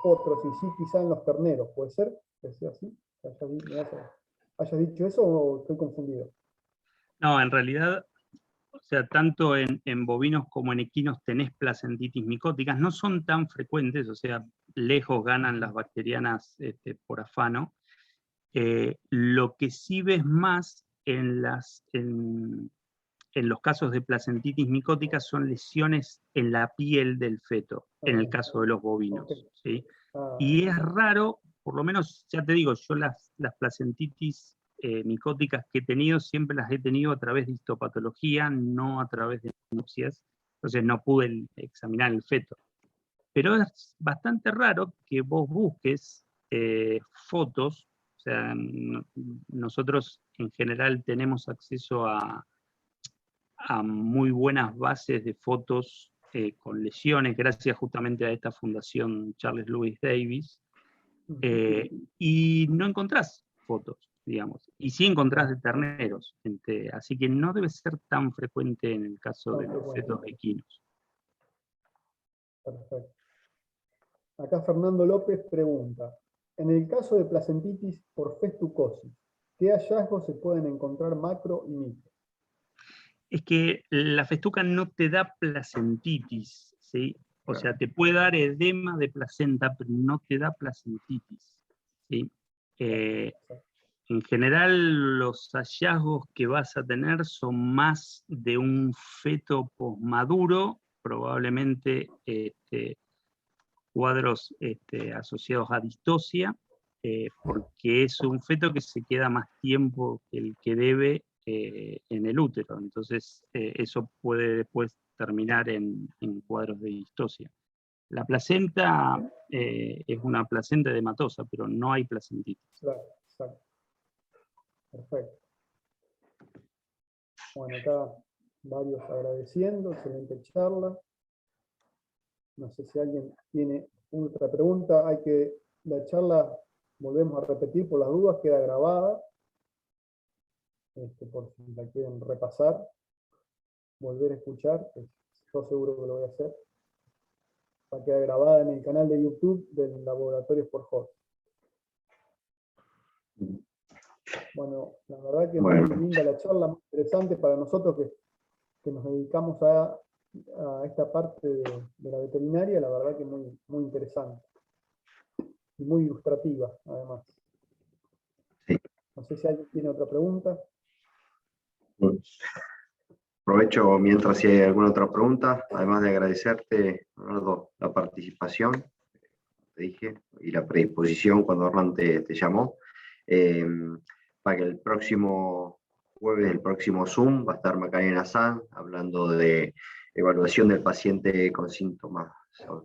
potros y sí quizá en los terneros. ¿Puede ser? ¿Que sea así? ¿Hayas dicho eso o estoy confundido? No, en realidad, o sea, tanto en bovinos como en equinos tenés placentitis micóticas, no son tan frecuentes, o sea, lejos ganan las bacterianas por afano. Lo que sí ves más en los casos de placentitis micótica son lesiones en la piel del feto, en el caso de los bovinos. Okay. ¿Sí? Y es raro, por lo menos, ya te digo, yo las placentitis micóticas que he tenido, siempre las he tenido a través de histopatología, no a través de biopsias, entonces no pude examinar el feto. Pero es bastante raro que vos busques fotos, o sea, nosotros en general tenemos acceso a muy buenas bases de fotos con lesiones, gracias justamente a esta fundación Charles Lewis Davis, y no encontrás fotos, digamos, y sí encontrás de terneros, así que no debe ser tan frecuente en el caso de los fetos equinos. Perfecto. Acá Fernando López pregunta, en el caso de placentitis por festucosis, ¿qué hallazgos se pueden encontrar macro y micro? Es que la festuca no te da placentitis, ¿sí? O sea, te puede dar edema de placenta, pero no te da placentitis, ¿sí? En general, los hallazgos que vas a tener son más de un feto posmaduro, probablemente cuadros asociados a distosia, porque es un feto que se queda más tiempo que el que debe en el útero. Entonces, eso puede después terminar en cuadros de distosia. La placenta es una placenta edematosa, pero no hay placentitis. Claro, exacto. Perfecto. Bueno, acá varios agradeciendo, excelente charla. No sé si alguien tiene otra pregunta. La charla, volvemos a repetir por las dudas, queda grabada, por si la quieren repasar. volver a escuchar, pues, yo seguro que lo voy a hacer. Va a quedar grabada en el canal de YouTube del Laboratorio Sport Horse. Bueno, la verdad que Bueno. muy linda la charla, muy interesante para nosotros que nos dedicamos a esta parte de la veterinaria, la verdad que muy, muy interesante. Y muy ilustrativa, además. Sí. No sé si alguien tiene otra pregunta. Aprovecho mientras si hay alguna otra pregunta, además de agradecerte, Leonardo, la participación, te dije, y la predisposición cuando Hernán te llamó, para que el próximo jueves, el próximo Zoom, va a estar Macarena Sanz hablando de evaluación del paciente con síntomas,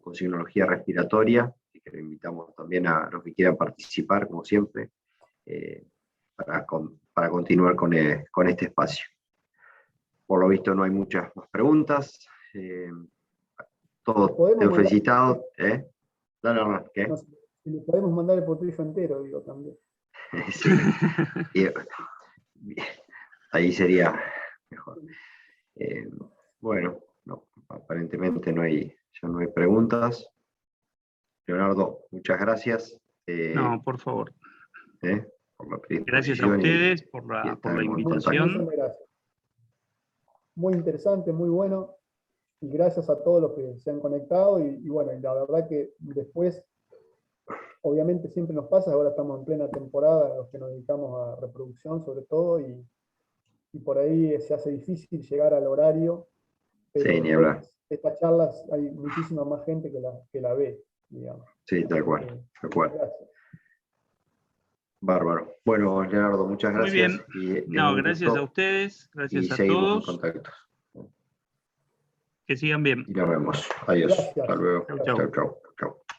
con signología respiratoria, y que lo invitamos también a los que quieran participar, como siempre, para continuar con este espacio. Por lo visto no hay muchas más preguntas. Todos te he felicitado. Dale, Hernán, ¿qué? No sé, si le podemos mandar el potrillo entero, digo, también. Sí. Ahí sería mejor. Bueno, no, aparentemente ya no hay preguntas. Leonardo, muchas gracias. No, por favor. Por la Gracias a predisposición ustedes por la invitación. Muchas gracias. Muy interesante, muy bueno. Y gracias a todos los que se han conectado. Y bueno, y la verdad que después, obviamente siempre nos pasa, ahora estamos en plena temporada, los que nos dedicamos a reproducción sobre todo, y por ahí se hace difícil llegar al horario. Pero sí, ni hablar. Estas charlas hay muchísima más gente que la ve, digamos. Sí, tal cual. Tal cual. Gracias. Bárbaro. Bueno, Leonardo, muchas gracias. Muy bien. No, gracias a ustedes, gracias a seguimos todos. en contacto. Que sigan bien. Y nos vemos. Adiós. Gracias. Hasta luego. Chau, chau. Chau, chau.